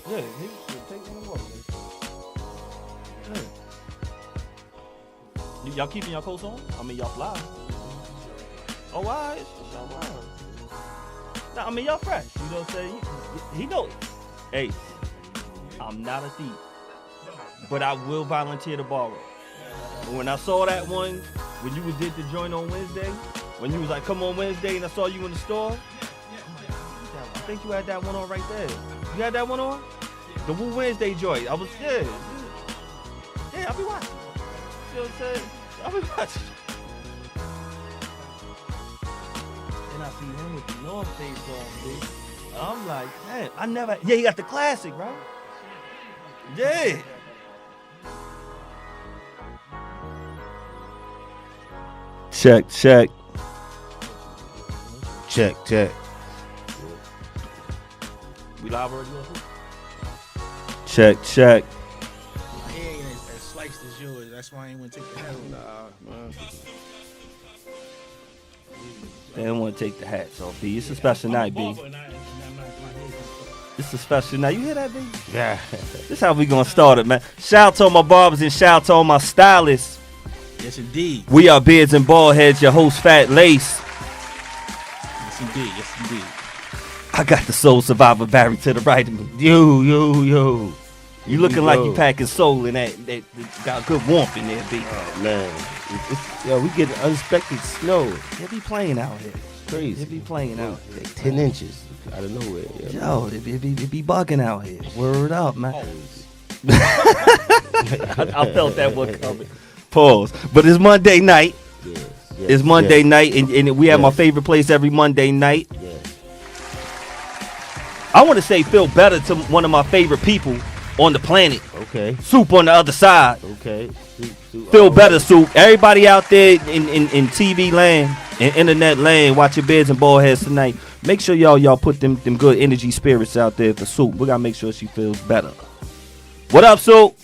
Yeah, take one more. Yeah. Y'all keeping y'all coats on? I mean, y'all fly. Oh, why? Y'all wild. Nah, I mean, y'all fresh. You know what I'm saying? He knows. Hey, I'm not a thief, but I will volunteer to borrow. And when I saw that one, when you did the joint on Wednesday, when you was like, come on Wednesday, and I saw you in the store, I think you had that one on right there. You had that one on? The Woo Wednesday joint. I was, yeah, I'll be watching. You know what I'm saying? I'll be watching. And I see him with the North Face on, dude. I'm like, man, I never, yeah, he got the classic, right? Yeah. Check. We live already? Check. My hair ain't as sliced as yours. That's why I ain't want to take the hat off. Man. They don't want to take the hats off, B. It's a special night, B. It's a special night. You hear that, B? Yeah. This is how we gonna start it, man. Shout out to all my barbers and shout out to all my stylists. Yes, indeed. We are Beards N Baldheads, your host, Fat Lace. Yes, indeed. I got the soul survivor Barry to the right of me. Yo. You looking like you packing soul in that got good warmth in there, B. Oh, man. We get unexpected snow. They be playing out here. It's crazy. They be playing out here. Like 10 inches out of nowhere. Yo, they be bugging out here. Word up, man. I felt that one coming. Pause. But it's Monday night. Yes, it's Monday night, and we have my favorite place every Monday night. Yes. I want to say feel better to one of my favorite people on the planet. Okay. Soup on the other side. Okay. Feel better, Soup. Everybody out there in TV land and internet land watching Beards N Baldheads tonight. Make sure y'all put them good energy spirits out there for Soup. We gotta make sure she feels better. What up, Soup?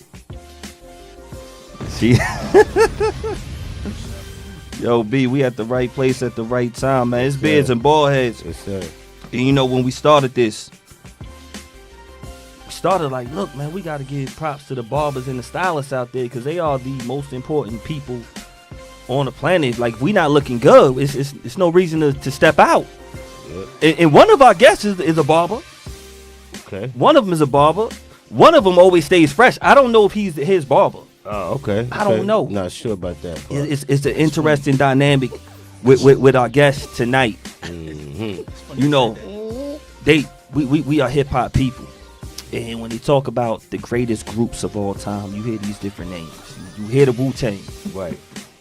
Yo, B, we at the right place at the right time, man. It's Beards N Baldheads. Yes, sir. And you know, when we started this, we started like, look, man, we got to give props to the barbers and the stylists out there because they are the most important people on the planet. Like, if we not looking good, it's no reason to step out. Yeah. And one of our guests is a barber. Okay. One of them is a barber. One of them always stays fresh. I don't know if he's his barber. Oh, okay. I don't know. Not sure about that. It's an interesting dynamic with our guests tonight. Mm-hmm. You know, we are hip hop people, and when they talk about the greatest groups of all time, you hear these different names. You hear the Wu-Tang, Right.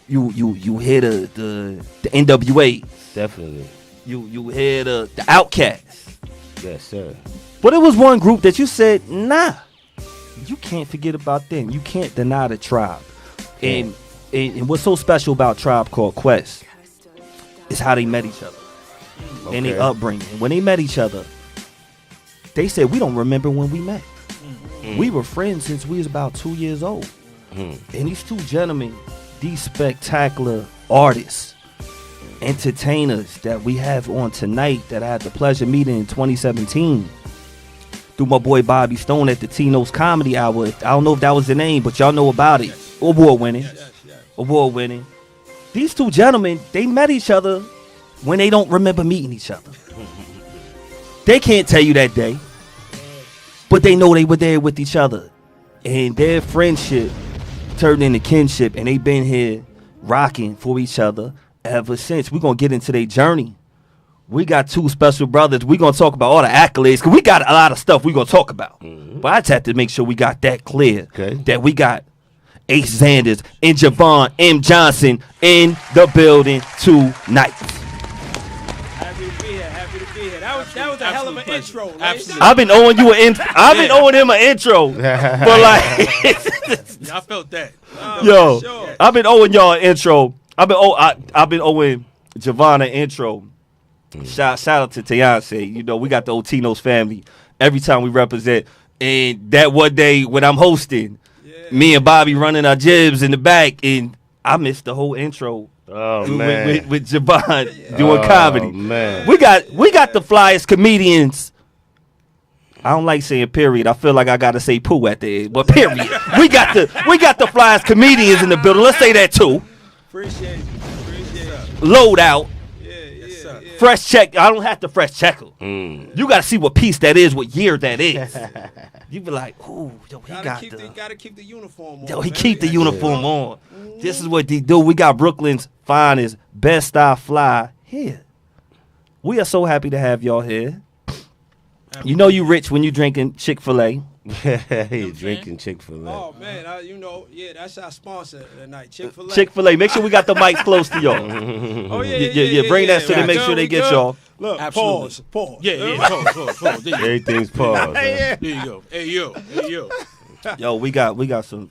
You hear the NWA, Definitely. You hear the Outkast. Yes, sir. But it was one group that you said, nah, you can't forget about them. You can't deny the Tribe. And what's so special about Tribe Called Quest is how they met each other. Okay. And their upbringing. When they met each other, they said, we don't remember when we met. We were friends since we was about 2 years old. And these two gentlemen, these spectacular artists, entertainers that we have on tonight that I had the pleasure of meeting in 2017 through my boy Bobby Stone at the Tino's Comedy Hour. I don't know if that was the name, but y'all know about it. Award winning. Award winning. These two gentlemen, they met each other when they don't remember meeting each other. They can't tell you that day, but they know they were there with each other. And their friendship turned into kinship, and they've been here rocking for each other ever since. We're going to get into their journey. We got two special brothers. We're going to talk about all the accolades, because we got a lot of stuff we're going to talk about. But I just have to make sure we got that clear, that we got Ace Zanders and Javon M. Johnson in the building tonight. Happy to be here. That was a hell of an intro. Right? I've been owing you an intro. I've been owing him an intro. But like, I felt that. Yo, Sure. I've been owing y'all an intro. I've been owing Javon an intro. Shout out to Teyonce. You know, we got the Otino's family every time we represent. And that one day when I'm hosting, me and Bobby running our jibs in the back, and I missed the whole intro. Oh man. With Javon doing comedy. Man. We got the flyest comedians. I don't like saying period. I feel like I gotta say poo at the end, but period. we got the flyest comedians in the building. Let's say that too. Appreciate it. Load out. Yeah. Fresh check. I don't have to fresh check them. You gotta see what piece that is, what year that is. You be like, ooh, yo, he Gotta keep the uniform on. Yo, he keep the uniform on. This is what they do. We got Brooklyn's finest, best style fly here. We are so happy to have y'all here. You know you rich when you drinking Chick-fil-A. He drinking Chick-fil-A. Oh man, that's our sponsor tonight, Chick-fil-A. Chick-fil-A. Make sure we got the mics close to y'all. Oh Yeah. Bring that so they make sure they get y'all. Look, Absolutely. pause. Yeah. Pause. There you go. Everything's paused. Yeah. There you go. Hey yo. Yo, we got some.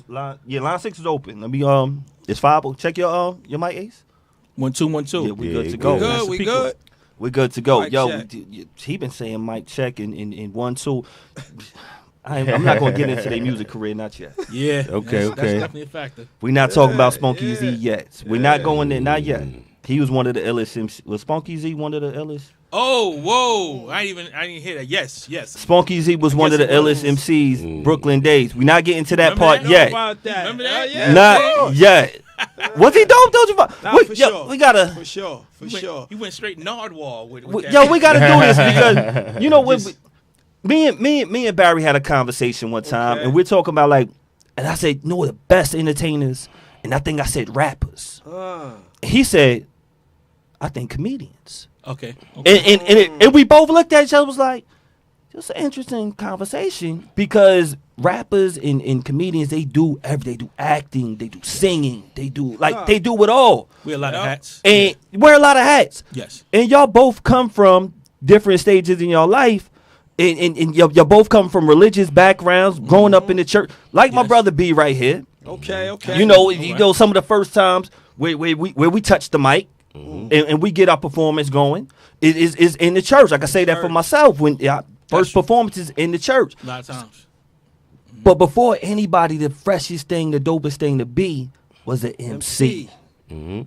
Line 6 is open. Let me it's 5. Check your mic, Ace. 1 2 1 2. Yeah, we Yeah, good to good. go. We good. We're good to go. Mic Yo, check. he been saying mic check in 1 2. I'm not gonna get into their music career, not yet. Yeah. Okay. That's definitely a factor. We're not talking about Spunky Z yet. We're not Yeah. going there, not yet. He was one of the illest MC. Was Spunky Z one of the illest? Oh, whoa! I didn't hear that. Yes. Spunky Z was one of the Yes, he was. illest MCs, Brooklyn days. We're not getting to that Remember part that? yet. About that. Remember that? Yeah, Not yet. Was he dope? Don't you? Nah, for sure. We gotta. For sure. You went straight Nardwall with that. Yo, we gotta do this because you know when me and Barry had a conversation one time, Okay. and we're talking about and I said, the best entertainers, and I think I said rappers. He said, I think comedians. Okay. And we both looked at each other, was like, it's an interesting conversation because rappers and comedians, they do acting, they do singing, they do it all. We had a lot of hats. And wear a lot of hats. Yes. And y'all both come from different stages in your life. And y'all both come from religious backgrounds, growing up in the church. Like my brother B right here. Okay. You know some of the first times where we touch the mic and we get our performance going is in the church. I can say that for myself when first performances in the church. A lot of times. But before anybody, the freshest thing, the dopest thing to be was an MC.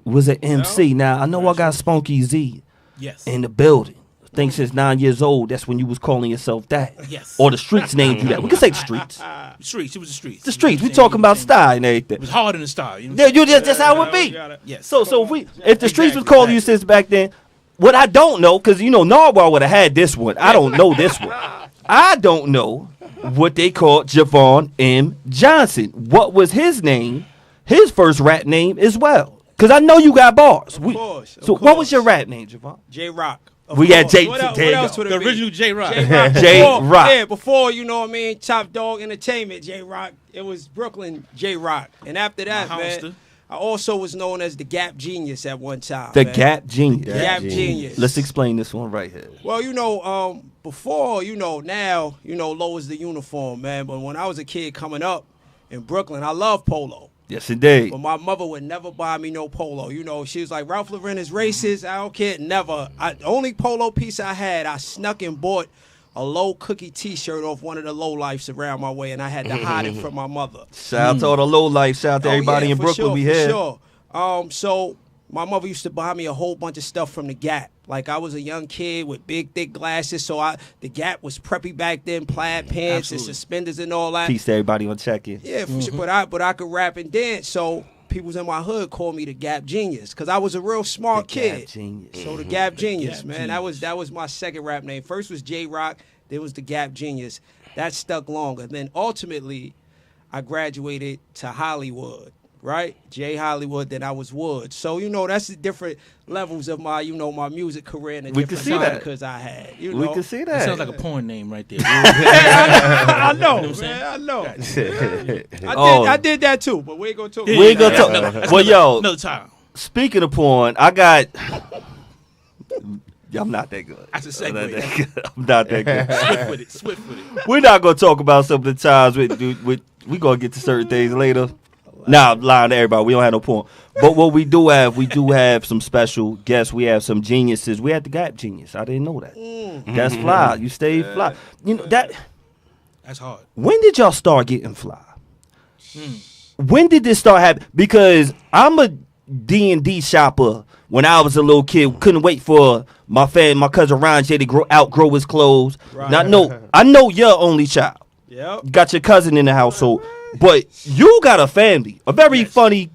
Was an MC. Now I know I got Spunky Z Yes. in the building. I think since 9 years old, that's when you was calling yourself that. Yes. Or the streets named you that. We can say the streets. Streets. It was the streets. The streets. We talking about style and everything. It was hard in the style. You know? That's how it would be. Yes. So if the streets was calling you since back then, what I don't know, because Narwhal would have had this one. I don't know this one. I don't know what they called Javon M. Johnson. What was his name? His first rap name as well. Because I know you got bars. Of course. What was your rap name, Javon? J-Rock. We had J. What there you else go. would it The be? original J-Rock. J-Rock. J-Rock. Yeah, before, Top Dog Entertainment, J-Rock. It was Brooklyn J-Rock. And after that, My man, hoster. I also was known as the Gap Genius at one time. The man. Gap Genius. Gap Genius. Let's explain this one right here. Well, before, now, low is the uniform, man. But when I was a kid coming up in Brooklyn, I loved polo. Yes, indeed. But my mother would never buy me no polo. She was like, Ralph Lauren is racist. I don't care. Never. The only polo piece I had, I snuck and bought a Low Cookie T-shirt off one of the low lifes around my way, and I had to hide it from my mother. Shout out to all the low life. Shout out to everybody in for Brooklyn. Sure, We for here. Sure. So my mother used to buy me a whole bunch of stuff from the Gap. Like I was a young kid with big, thick glasses, so the Gap was preppy back then, plaid pants and suspenders and all that. Peace to everybody on check-in. Yeah, for sure. But I could rap and dance, so people in my hood called me the Gap Genius because I was a real smart kid. Gap Genius. So the Gap Genius, Gap man, Genius. that was my second rap name. First was J-Rock, then was the Gap Genius. That stuck longer. Then ultimately, I graduated to Hollywood. Right, J Hollywood. Then I was Wood. So that's the different levels of my, my music career and the We can different see that. because I had. We can see That that. sounds like a porn name right there. I know, what I'm saying? man. I know. Oh. I did that too, but we ain't gonna talk. We ain't gonna Yeah. talk. Well, yo, Another time. speaking of porn, I got. I'm not that good. That's a I'm not segue. that good. I'm not that good. Swift with it. We're not gonna talk about some of the times with we gonna get to certain things later. Nah, I'm lying to everybody. We don't have no porn. But what we do have some special guests. We have some geniuses. We had the Gap Genius. I didn't know that. That's fly. You stay fly. That's hard. When did y'all start getting fly? when did this start happening? Because I'm a D&D shopper. When I was a little kid, couldn't wait for my cousin Ron J to outgrow his clothes. Right. Now, I know you're only child. Yep. You got your cousin in the household, but you got a family, a very funny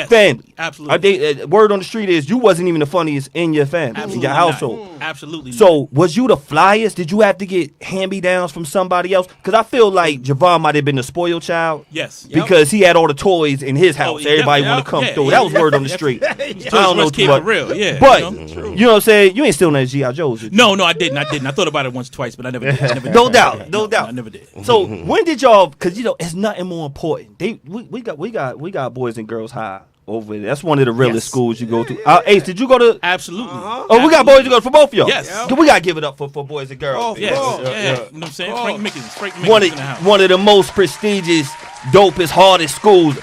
family. Absolutely. Word on the street is you wasn't even the funniest in your family, in your household. Absolutely. So was you the flyest? Did you have to get hand-me-downs from somebody else? Because I feel like Javon might have been the spoiled child. Yes. Because he had all the toys in his house. Everybody want to come through. That was word on the street. I don't know too much. For real. Yeah. But you know what I'm saying? You ain't stealing that G.I. Joe's. No, I didn't. I thought about it once, twice, but I never did. No doubt. I never did. So when did y'all? Because it's nothing more important. We got Boys and Girls High over there. That's one of the realest schools you go to. Ace, did you go to? Absolutely. Oh, we got Boys and Girls for both of y'all. Yes. We gotta give it up for Boys and Girls. Oh, Yes. yeah. You know what I'm saying? Frank Mickens in the house. One of the most prestigious, dopest, hardest schools.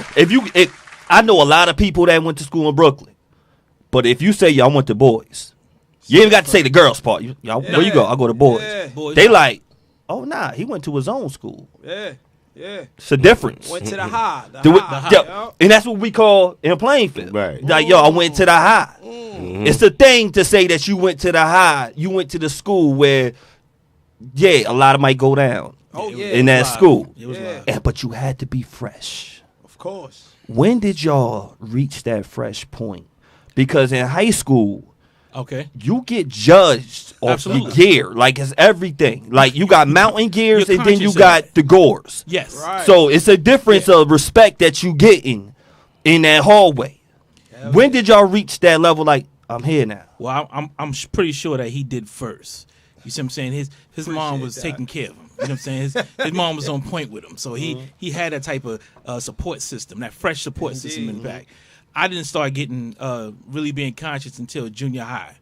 I know a lot of people that went to school in Brooklyn, but if you say y'all went to Boys, you ain't got to say the girls part. Where you go? I go to Boys. Yeah. They like, oh nah, he went to his own school. Yeah. It's a difference. Went to the high. And that's what we call in a playing field. Right. Like, I went to the high. It's a thing to say that you went to the high. You went to the school where, a lot of might go down. Oh, yeah. In that school. It was live. But you had to be fresh. Of course. When did y'all reach that fresh point? Because in high school, Okay. you get judged off your gear. Like, it's everything. Like, you got mountain gears and then you got the gores. Yes. Right. So it's a difference of respect that you getting in that hallway. When did y'all reach that level? Like, I'm here now. Well, I'm pretty sure that he did first. You see what I'm saying? His mom was taking care of him. You know what I'm saying? His mom was on point with him. So he had that type of support system, that fresh support system in the back. I didn't start getting really being conscious until junior high.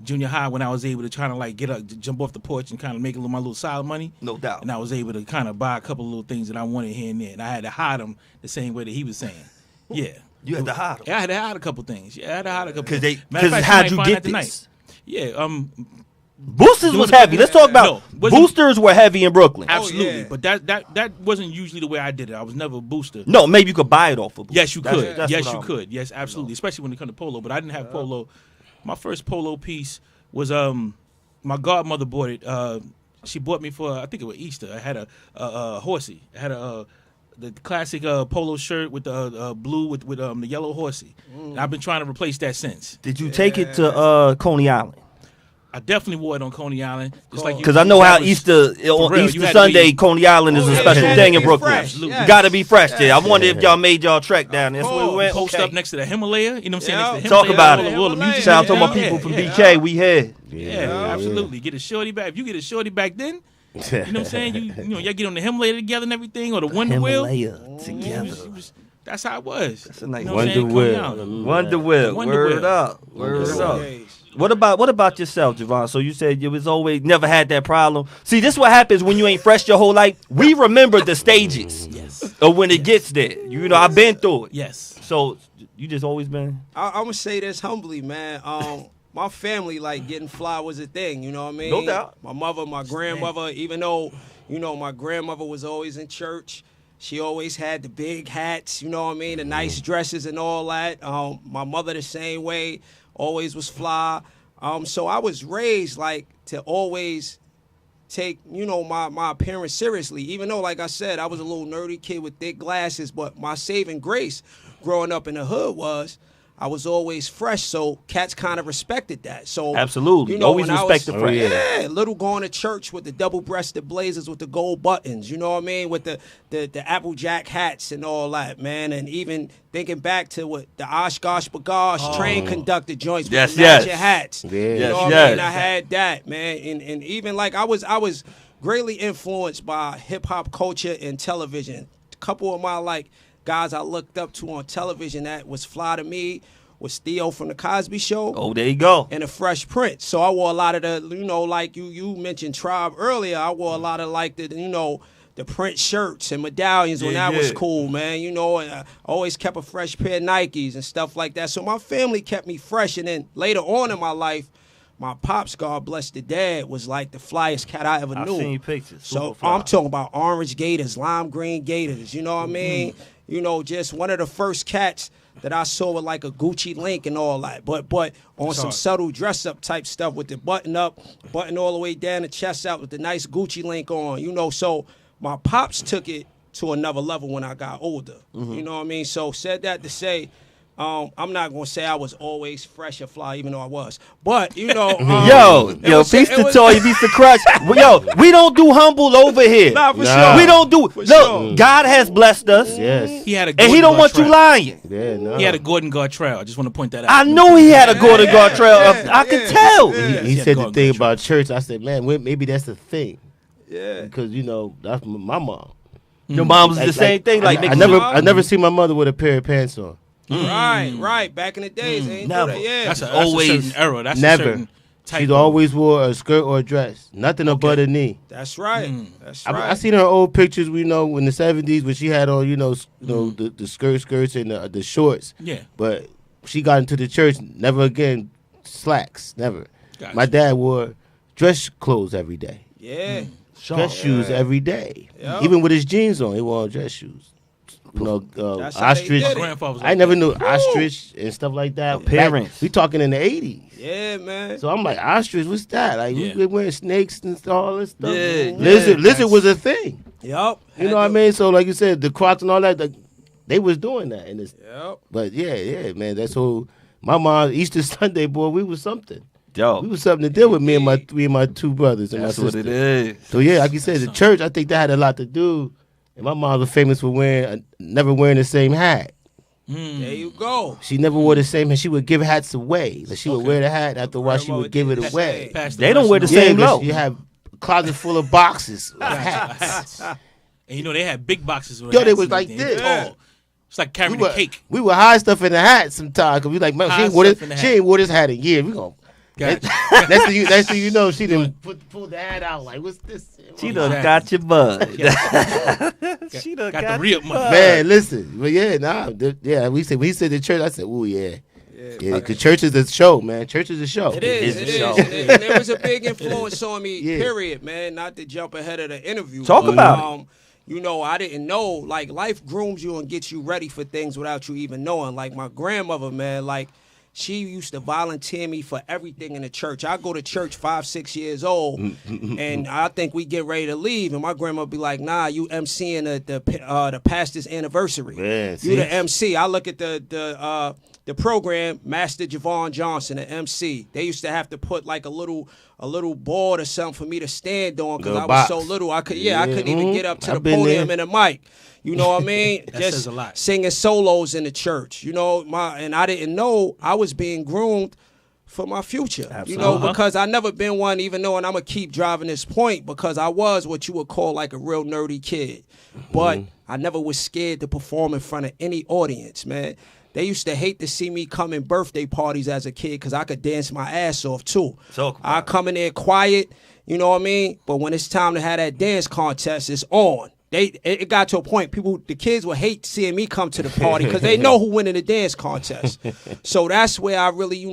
Junior high, when I was able to try to like get up, jump off the porch and kind of make my little solid money. No doubt. And I was able to kind of buy a couple of little things that I wanted here and there. And I had to hide them the same way that he was saying. Yeah. You had to hide them. Yeah, I had to hide a couple things. Yeah, I had to hide a couple Because things. Matter of fact, how'd you you might get find that this? tonight. Yeah, Boosters was heavy. Let's talk about boosters were heavy in Brooklyn. absolutely. yeah. But that wasn't usually the way I did it. I was never a booster. No, maybe you could buy it off of. Yes, you could. That's Yes, what you I'm- could. Yes, absolutely. Especially when it comes to polo. But I didn't have polo. My first polo piece was my godmother bought it. She bought me for I think it was Easter. I had a horsey. I had the classic polo shirt with the blue with the yellow horsey. And I've been trying to replace that since. Did you take it to Coney Island? I definitely wore it on Coney Island. Just like Because I know how Easter on real, you Easter had to Sunday, be- Coney Island is a yeah, special you had thing to in be Brooklyn. fresh. Absolutely. You got to be fresh there. I wonder if y'all made y'all trek down there. That's where we went. post Okay. up next to the Himalaya. You know what I'm saying? Yeah. Next to the Talk Himalaya, about it. all the music Shout out to my yeah, people from yeah. BK. We here. Yeah, absolutely. Get a shorty back. If you get a shorty back then, you know what I'm saying? Y'all get on the Himalaya together and everything, or the Wonder Wheel. Himalaya together. That's how it was. That's a nice You know what I'm saying? Wonder Coney Wheel. Island. Wonder Wheel. Wonder Word Wheel. up. Word up. Days. What about yourself, Javon? So you said you was always never had that problem. See, this is what happens when you ain't fresh your whole life. We remember the stages of when it gets there. You know, I've been through it. Yes. So you just always been. I'm gonna say this humbly, man. My family, like, getting fly was a thing. You know what I mean? No doubt. My mother, my grandmother, even though my grandmother was always in church. She always had the big hats, you know what I mean, the nice dresses and all that. My mother the same way, always was fly. So I was raised like to always take, my appearance seriously. Even though, like I said, I was a little nerdy kid with thick glasses, but my saving grace growing up in the hood was I was always fresh, so cats kind of respected that. So Absolutely. Always when I respect was- the fresh. Yeah, little going to church with the double-breasted blazers with the gold buttons, you know what I mean, with the Applejack hats and all that, man. And even thinking back to what the Oshkosh Bagosh train conductor joints with Yes, the matching yes. hats. Yeah. You Yes, know what I yes. mean? I had that, man. And even like I was greatly influenced by hip-hop culture and television. A couple of my like guys I looked up to on television that was fly to me was Theo from the Cosby Show. Oh, there you go. And the Fresh Prince. So I wore a lot of the, like you mentioned Tribe earlier. I wore a lot of like the print shirts and medallions when Yeah, that was yeah. cool, man. And I always kept a fresh pair of Nikes and stuff like that. So my family kept me fresh. And then later on in my life, my pops, God bless the dad, was like the flyest cat I ever I've knew. seen pictures. So Super fly. I'm talking about orange gators, lime green gators. You know what I mean? You know, just one of the first cats that I saw with like a Gucci link and all that. But on some subtle dress up type stuff with the button up, button all the way down the chest out with the nice Gucci link on. You know, so my pops took it to another level when I got older. You know what I mean? So said that to say, I'm not gonna say I was always fresh or fly, even though I was. But you know, yo, piece to toy, piece to crutch. Yo, we don't do humble over here. Nah, for sure. We don't do. For Look, sure. God has blessed us, Yes. He had a and He don't want you lying. Yeah, no. He had a Gordon Gartrell. I just want to point that out. I knew he had a Gordon Gartrell. I could tell. He Yeah, said go the on, thing go on. about church. I said, man, maybe that's the thing. Yeah. Because, you know, that's my mom. Your mom was the same thing. Like I niggas- never see my mother with a pair of pants on. Right. Back in the days, they ain't Never. do that. Yeah. That's a always- certain era. That's Never. a certain type. She's of- always wore a skirt or a dress. Nothing above the knee. That's right. That's I right. seen her old pictures, you know, in the 70s when she had on, you know, the skirts and the shorts. Yeah. But she got into the church, never again slacks, never. Gotcha. My dad wore dress clothes every day. Yeah. Dress shoes every day. Yeah. Even with his jeans on, he wore dress shoes. You know, That's how they ostrich. did it. Grandfather was I like never that. knew ostrich and stuff like that. Parents. We talking in the 80s. Yeah, man. So I'm like, ostrich, what's that? Like, Yeah. we wearing snakes and all this stuff. Yeah, Lizard was a thing. Yup. You know what I mean? So, like you said, the Crocs and all that, they was doing that. And Yup. but yeah, man. That's whole. My mom, Easter Sunday, boy, we was something. Yo, We was something to deal with me and my two brothers and that's my what sister. it is. So yeah, like you said, the church, I think that had a lot to do. And my mom was famous for never wearing the same hat. There you go. She never wore the same hat. She would give hats away. Like she would wear the hat after a while. She Grandma would give did it the away. same. Pass the They don't wear the lesson same Yeah, 'cause low. you have a closet full of boxes of hats. hats. And you know they had big boxes. With Yo, they hats was and like everything. this. Tall. It's like carrying a cake. We would hide stuff in the hat sometimes because we like, man, she Hide ain't wore stuff in the she hat. ain't wore this hat in years. We gonna. Gotcha. That's when you know she didn't pull the hat out like, what's this? She done Exactly. got your bud. She done got got the real you, money. Man, listen, but yeah, we said when he said the church, I said, ooh, yeah, because church is a show, man. Church is a show. It is. It's It a is. show. And there was a big influence on me, Yeah. period, man. Not to jump ahead of the interview. Talk but, about it. You know, I didn't know, like, life grooms you and gets you ready for things without you even knowing. Like, my grandmother, man, like, she used to volunteer me for everything in the church. I go to church 5, 6 years old, and I think we get ready to leave, and my grandma would be like, "Nah, you MCing the pastor's anniversary. Man, You see? the MC." I look at the program, Master Javon Johnson, the MC. They used to have to put like a little board or something for me to stand on because I Little was box. so little. I couldn't Yeah. even get up to I've the been podium there. and the mic. You know what I mean? That says a lot. Singing solos in the church. You know, and I didn't know I was being groomed for my future. Absolutely. You know, because I never been one, even though, and I'm gonna keep driving this point, because I was what you would call like a real nerdy kid. But I never was scared to perform in front of any audience, man. They used to hate to see me come in birthday parties as a kid because I could dance my ass off too. Talk about I it. come in there quiet, you know what I mean? But when it's time to have that dance contest, it's on. It got to a point, the kids would hate seeing me come to the party because they know who winning the dance contest. So that's where I really,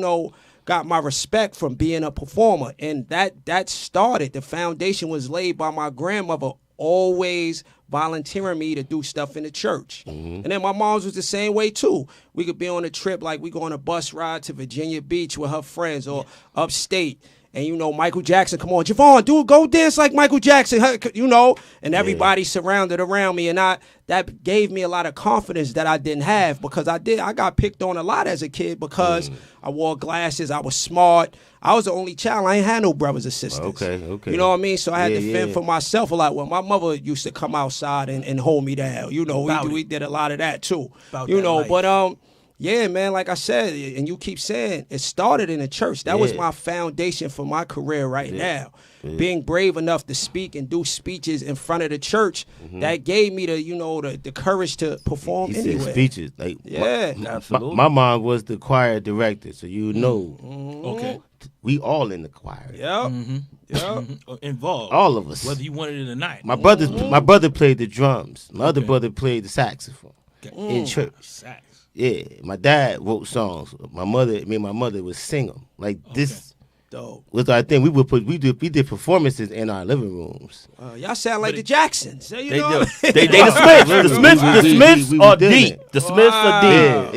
got my respect from being a performer. And that started, the foundation was laid by my grandmother always volunteering me to do stuff in the church. And then my mom's was the same way too. We could be on a trip, like we go on a bus ride to Virginia Beach with her friends or upstate. And, Michael Jackson, come on, Javon, go dance like Michael Jackson, and everybody surrounded around me. And that gave me a lot of confidence that I didn't have because I got picked on a lot as a kid because I wore glasses, I was smart. I was the only child. I ain't had no brothers or sisters. Okay. You know what I mean? So I had to fend Yeah. for myself a lot. Well, my mother used to come outside and hold me down. We did a lot of that too. About that life. But yeah, man, like I said, and you keep saying, it started in the church. That was Yeah. my foundation for my career right now. Being brave enough to speak and do speeches in front of the church, that gave me the courage to perform He said anywhere. speeches. Like, Yeah. Absolutely. my mom was the choir director, so you know Okay. we all in the choir. Yep. Yep. Involved. All of us. Whether you wanted it or not. My brother played the drums. My other brother played the saxophone in church. Sax. Yeah, my dad wrote songs. Me and my mother would sing them like this. Dope. was our thing. We did performances in our living rooms. Y'all sound like the Jacksons. You know? They the Smiths. The Smiths are deep. The Smiths are deep.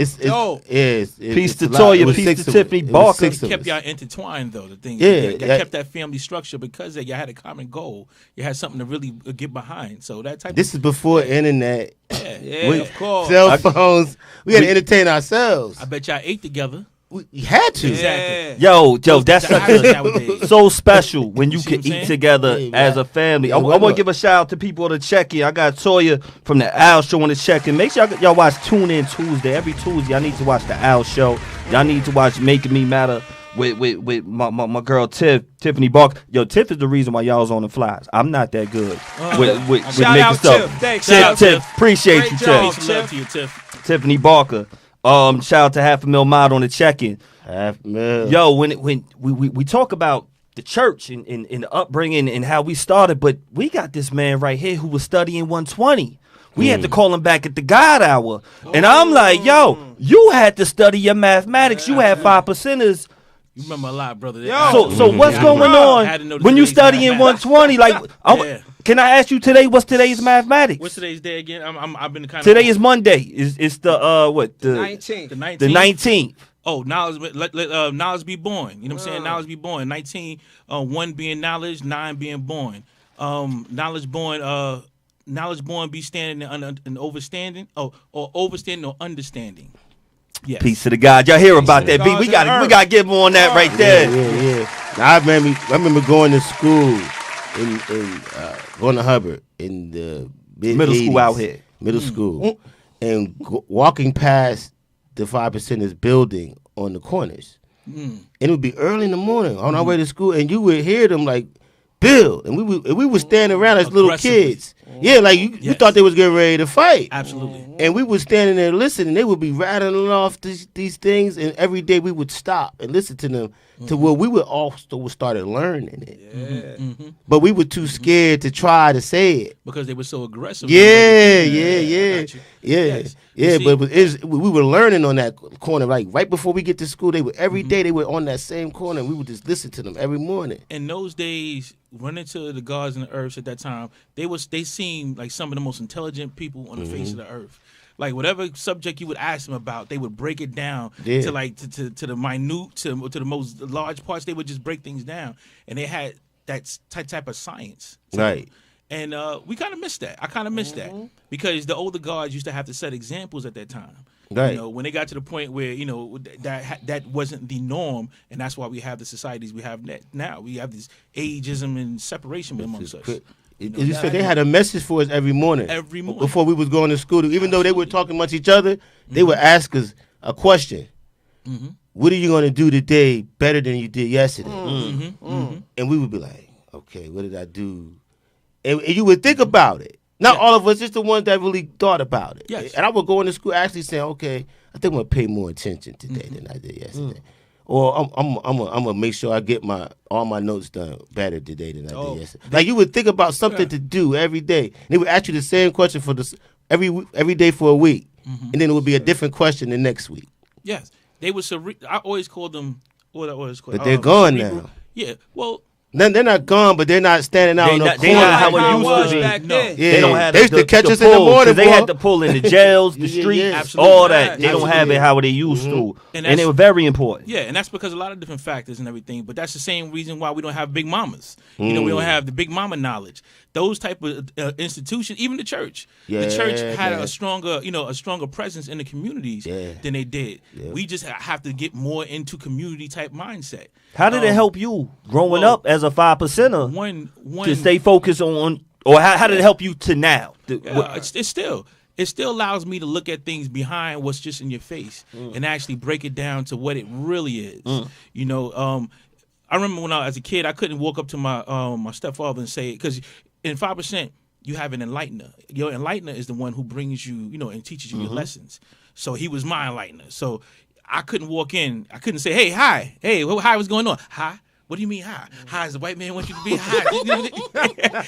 It's Peace to Toya, peace to Tiffany Barker. It kept y'all intertwined though. The thing, that kept that family structure because y'all had a common goal. You had something to really get behind. So that type. This is before internet. Yeah, of course. Cell phones. We had to entertain ourselves. I bet y'all ate together. We had to. Exactly. Yo, that's so special when you can eat together as a family. I want to give a shout out to people on the check-in. I got Toya from the Al Show on the check-in. Make sure y'all watch Tune In Tuesday. Every Tuesday, y'all need to watch the Al Show. Y'all need to watch Making Me Matter with my girl Tiffany Barker. Yo, Tiff is the reason why y'all was on the flies. I'm not that good with shout making out stuff. Tiff. Thanks, Tiff. Appreciate Great you, job, Tiff. Love to you, Tiff. Tiffany Barker. Shout out to $500,000 Mod on the check-in. $500,000. Yo, when we talk about the church and the upbringing and how we started, but we got this man right here who was studying 120. We had to call him back at the God Hour. And I'm like, yo, you had to study your mathematics. You had 5%ers. You remember a lot, brother. So what's going on when you studying 120? Like, can I ask you today? What's today's mathematics? What's today's day again? I've been kind of. Today is Monday. It's the 19th. The 19th. Oh, knowledge be born. You know what I'm saying? Knowledge be born. 19, 1 being knowledge, 9 being born. Knowledge born be standing and overstanding. Oh, or overstanding or understanding. Yes. Peace to the God. Y'all hear about that? We got to give him on that right there. Yeah. Now, I remember going to school going to Hubbard in the middle school out here. Middle school, and walking past the 5%ers building on the corners. And it would be early in the morning on our way to school, and you would hear them like, Bill, and we would stand around as little kids. Yeah, like you thought they was getting ready to fight. Absolutely. And we was standing there listening. They would be rattling off these things, and every day we would stop and listen to them to where we would also started learning it. But we were too scared to try to say it because they were so aggressive. Yeah. Yes. But we were learning on that corner. Like right before we get to school, they were every day they were on that same corner, and we would just listen to them every morning. In those days, running to the gods and the earths at that time, they seemed like some of the most intelligent people on the face of the earth. Like whatever subject you would ask them about, they would break it down to like to the minute to the most large parts. They would just break things down, and they had that type of science, right? And we kind of missed that. I kind of missed that because the older guards used to have to set examples at that time. Right. You know, when they got to the point where that wasn't the norm, and that's why we have the societies we have now. We have this ageism and separation amongst us. You said they had a message for us every morning. Every morning. Before we was going to school. Even though they were talking amongst each other, they would ask us a question. What are you going to do today better than you did yesterday? And we would be like, okay, what did I do? And you would think about it. Not all of us, just the ones that really thought about it. Yes. And I would go into school actually saying, okay, I think I'm going to pay more attention today than I did yesterday. Or I'm gonna make sure I get all my notes done better today than I did yesterday. Like you would think about something to do every day. And they would ask you the same question for every day for a week, and then it would be a different question the next week. Yes, they were. I always called them. What I always called. But they're gone now. Yeah. Well. They're not gone, but they're not standing out on the corner. They not how it used to be. Back then. Yeah. They don't have they used to catch us in the morning. They had to pull in the jails, the streets, all that. They don't have it how they used to. And it was very important. Yeah, and that's because a lot of different factors and everything. But that's the same reason why we don't have big mamas. You know, we don't have the big mama knowledge. Those type of institutions, even the church. The church had a stronger presence in the communities than they did. Yeah. We just have to get more into community type mindset. How did it help you growing up as a 5%er to stay focused on, or how did it help you to now? It still allows me to look at things behind what's just in your face and actually break it down to what it really is. You know, I remember when I was a kid, I couldn't walk up to my stepfather and say, because in 5%, you have an enlightener. Your enlightener is the one who brings you, and teaches you your lessons. So he was my enlightener. So I couldn't walk in. I couldn't say, hey, hi. Hey, hi, what's going on? Hi. What do you mean high? High as a white man wants you to be high.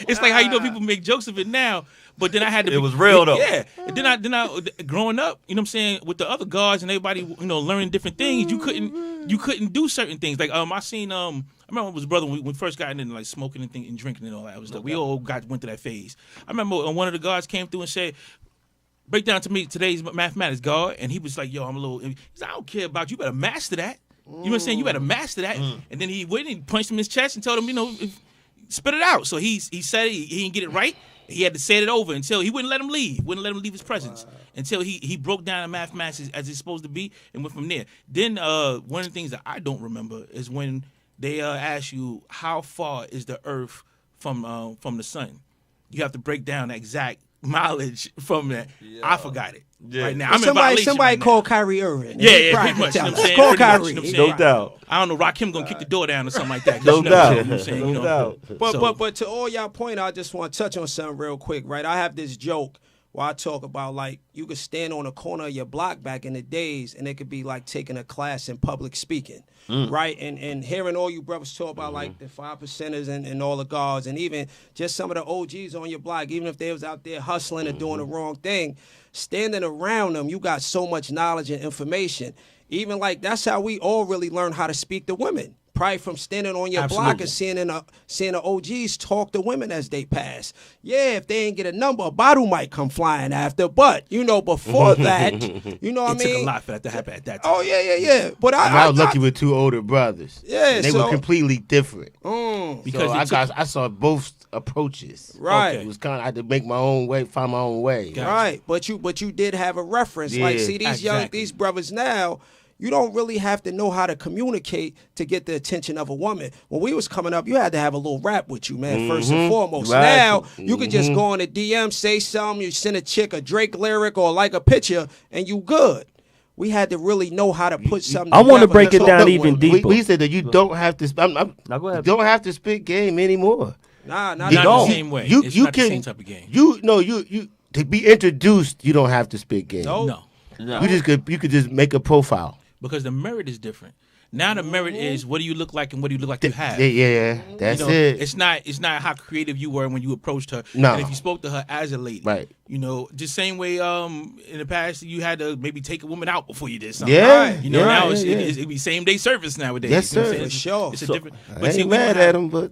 It's like how you know people make jokes of it now, but then I had to. It was real though. Yeah. And then I growing up, you know what I'm saying, with the other guards and everybody, learning different things. You couldn't do certain things. Like I remember with his brother when we first got into like smoking and drinking and all that stuff. We all went through that phase. I remember one of the guards came through and said, "Break down to me today's mathematics, guard." And he was like, "Yo, I'm a little." He said, "I don't care about you. Better master that." You know what I'm saying? You better master that. And then he went and punched him in his chest and told him, spit it out. So he said it. He didn't get it right. He had to say it over until he wouldn't let him leave. Wouldn't let him leave his presence until he broke down the mathematics as it's supposed to be and went from there. Then one of the things that I don't remember is when they ask you how far is the Earth from the sun. You have to break down the exact mileage from that. Yeah. I forgot it. Yeah. Right now, I'm in violation somebody right call now. Kyrie Irving. Yeah, pretty much. You know what I'm saying? Call Pretty Kyrie. much, No doubt. I don't know. Rakim gonna kick the door down or something like that. No doubt. You know what I'm saying? No doubt. But to all y'all point, I just want to touch on something real quick, right? I have this joke where I talk about like you could stand on a corner of your block back in the days, and it could be like taking a class in public speaking. Right, and hearing all you brothers talk about like the 5%ers and all the guards, and even just some of the OGs on your block, even if they was out there hustling and doing the wrong thing, standing around them, you got so much knowledge and information. Even like that's how we all really learn how to speak to women. Probably from standing on your block and seeing the OGs talk to women as they pass. Yeah, if they ain't get a number, a bottle might come flying after. But before that, you know what I mean. It took a lot for that to happen at that time. Oh yeah. But I was lucky with two older brothers. Yeah, and they were completely different. Because so I saw both approaches. Right, it was kind of I had to make my own way, find my own way. Gotcha. Right, but you did have a reference. Yeah, like see these brothers now. You don't really have to know how to communicate to get the attention of a woman. When we was coming up, you had to have a little rap with you, man, first and foremost. Right. Now, you could just go on a DM, say something, you send a chick a Drake lyric or like a picture, and you good. We had to really know how to put something together. I want to break it down even deeper. We said that you don't have to go ahead. Don't have to spit game anymore. Nah, not the same way. It's not the same type of game. You to be introduced, you don't have to spit game. No. You could just make a profile. Because the merit is different. Now the merit is what do you look like and what do you look like you have. Yeah, that's it. It's not how creative you were when you approached her. No. And if you spoke to her as a lady. Right. Just same way in the past you had to maybe take a woman out before you did something. Yeah. Right. Now it'd be same day service nowadays. Yes, sir. For sure. It's a different. I ain't mad at them, but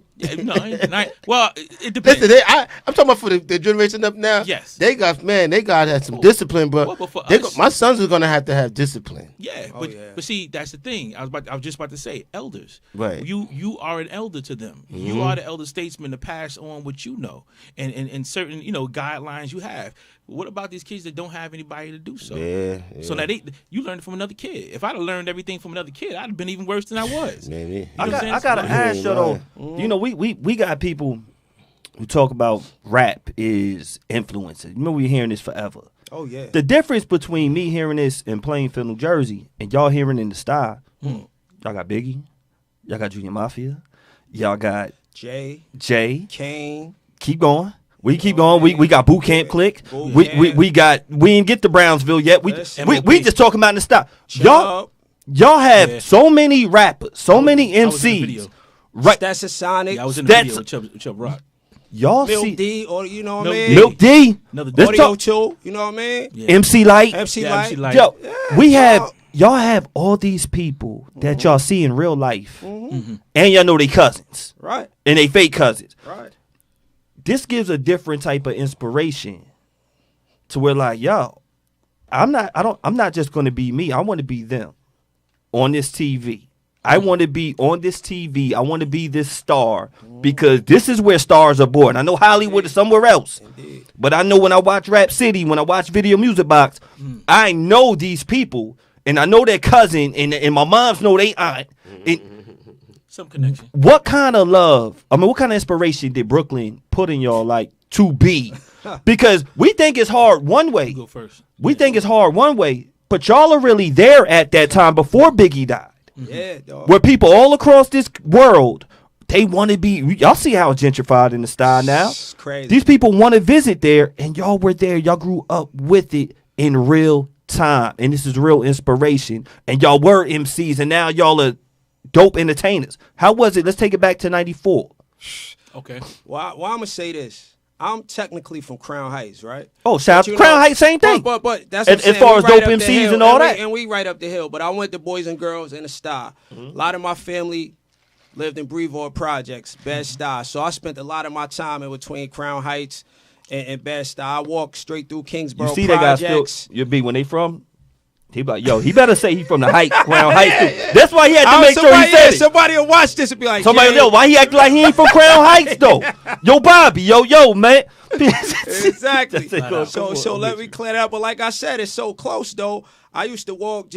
well, it depends. Listen, I'm talking about for the generation up now. Yes. They got to have some discipline, but for us, my sons are gonna have to have discipline. Yeah, but see, that's the thing. I was just about to say, elders. Right. You are an elder to them. You are the elder statesman to pass on what you know and certain guidelines you have. What about these kids that don't have anybody to do so? Yeah. So now you learned it from another kid. If I'd have learned everything from another kid, I'd have been even worse than I was. Maybe. I gotta ask you though. We got people who talk about rap is influencing. Remember we hearing this forever. Oh yeah. The difference between me hearing this in Plainfield, New Jersey, and y'all hearing in the style, y'all got Biggie, y'all got Junior Mafia, y'all got Jay, Kane. Keep going. We keep going. We got Boot Camp Click. We didn't get to Brownsville yet. We just talking about in the style. Y'all have so many rappers, so many MCs. Right. That's a Sonic. Yeah, I was in the video with Chubb Rock. Y'all Milk see D, or you know what I mean? Milk D. Audio 2, you know what I mean? Yeah. MC Light. Yo, y'all have all these people that y'all see in real life, and y'all know they cousins, right? And they fake cousins, right? This gives a different type of inspiration to where like, yo, I'm not just going to be me. I want to be them on this TV. I want to be on this TV. I want to be this star because this is where stars are born. I know Hollywood is somewhere else, but I know when I watch Rap City, when I watch Video Music Box, I know these people and I know their cousin and my moms know they aunt. Some connection. What kind of love? I mean, what kind of inspiration did Brooklyn put in y'all like to be? Because we think it's hard one way. You go first. We think it's hard one way, but y'all are really there at that time before Biggie died. Yeah, dog. Where people all across this world, they want to be. Y'all see how it's gentrified in the style now. It's crazy. These people want to visit there, and y'all were there. Y'all grew up with it in real time, and this is real inspiration. And y'all were MCs, and now y'all are dope entertainers. How was it? Let's take it back to 94. Okay. Well, I'm going to say this. I'm technically from Crown Heights, right? Oh, shout out But to Crown Heights, same thing. But that's what I'm saying. As far We as right dope up the MCs hill, and all that. And we right up the hill. But I went to Boys and Girls in the Star. A lot of my family lived in Brevoort Projects, Bed-Stuy. So I spent a lot of my time in between Crown Heights and Bed-Stuy. I walked straight through Kingsborough You see that guy Projects. still, you be when they from? He like, yo, he better say he from the Heights, Crown Heights. That's why he had to make sure he said it. Somebody will watch this and be like, Somebody, yeah. yo, why he act like he ain't from Crown Heights though? Yo, Bobby, yo, man. Exactly. That's it. So let me clear that up. But like I said, it's so close though. I used to walk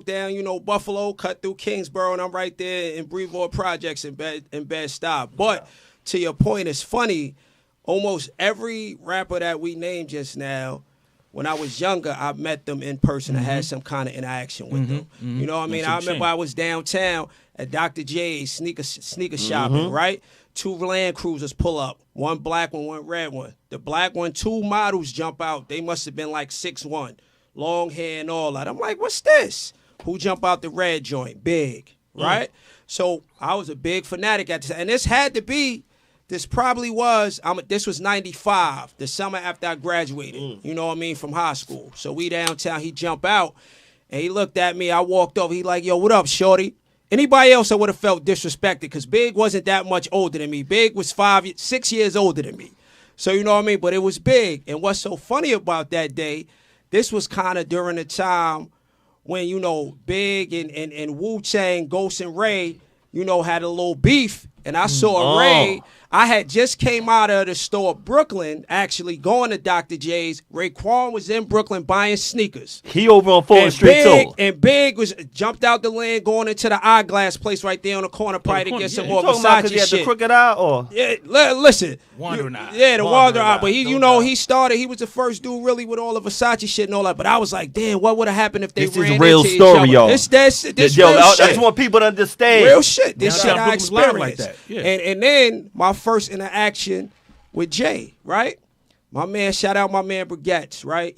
down, Buffalo, cut through Kingsborough, and I'm right there in Brevoort Projects in Bed-Stuy. But to your point, it's funny. Almost every rapper that we named just now, when I was younger, I met them in person and had some kind of interaction with them. You know what I mean? I remember I was downtown at Dr. J's sneaker shopping, right? 2 Land Cruisers pull up, 1 black one, 1 red one. The black one, 2 models jump out. They must have been like 6'1", long hair and all that. I'm like, what's this? Who jump out the red joint? Big, right? So I was a big fanatic at the time. And this probably was, this was 95, the summer after I graduated, you know what I mean, from high school. So we downtown, he jump out, and he looked at me, I walked over, he like, yo, what up, shorty? Anybody else I would have felt disrespected, because Big wasn't that much older than me. Big was 6 years older than me. So you know what I mean? But it was Big. And what's so funny about that day, this was kind of during the time when, Big and Wu-Tang, Ghost and Ray, had a little beef. And I saw Ray. I had just came out of the store, Brooklyn, actually going to Dr. J's. Raekwon was in Brooklyn buying sneakers. He over on 4th Street too. And Big was jumped out the lane going into the eyeglass place right there on the corner, probably to get some more Versace shit. He had the crooked eye, or listen, Wandering Eye. Yeah, the Wandering Eye. But he started. He was the first dude really with all the Versace shit and all that. But I was like, damn, what would have happened if they this ran is a real into story, each y'all. This Yo, real I shit. just want people to understand. Real shit. This shit I Brooklyn's live experienced. like that. Yeah. And then my first interaction with Jay, right? My man, shout out my man Brigettes, right?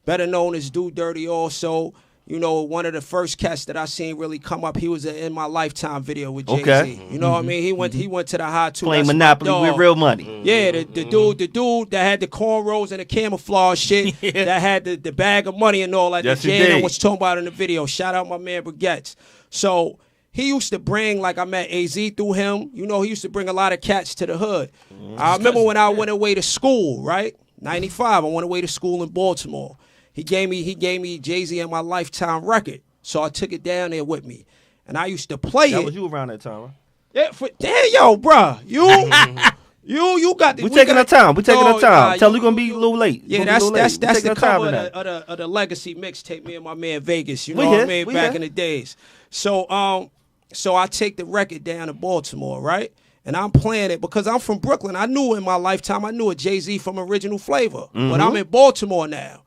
Better known as Do Dirty also. One of the first cats that I seen really come up. He was in my Lifetime video with Jay-Z. Okay. You know what I mean? He went to the high too. Playing That's my Monopoly dog. with real money. Yeah, the dude that had the cornrows and the camouflage shit, that had the bag of money and all that. Yes, that he Jay did. was talking about in the video. Shout out my man Brigettes. So he used to bring, like I met AZ through him. He used to bring a lot of cats to the hood. I remember when I went away to school, right? 95, I went away to school in Baltimore. He gave me Jay-Z and my Lifetime record. So I took it down there with me. And I used to play That it. was you around that time, right? Yeah, damn, yo, bruh. You got the. We taking our time. We taking our time. Tell you gonna be a you- little late. Yeah, Gonna be a little that's late. We the taking our time cover in that. of the Legacy mixtape. Me and my man Vegas. You know We what I here, mean? we Back here. in the days. So I take the record down to Baltimore, right? And I'm playing it because I'm from Brooklyn. I knew in my lifetime I knew a Jay-Z from Original Flavor, but I'm in Baltimore now,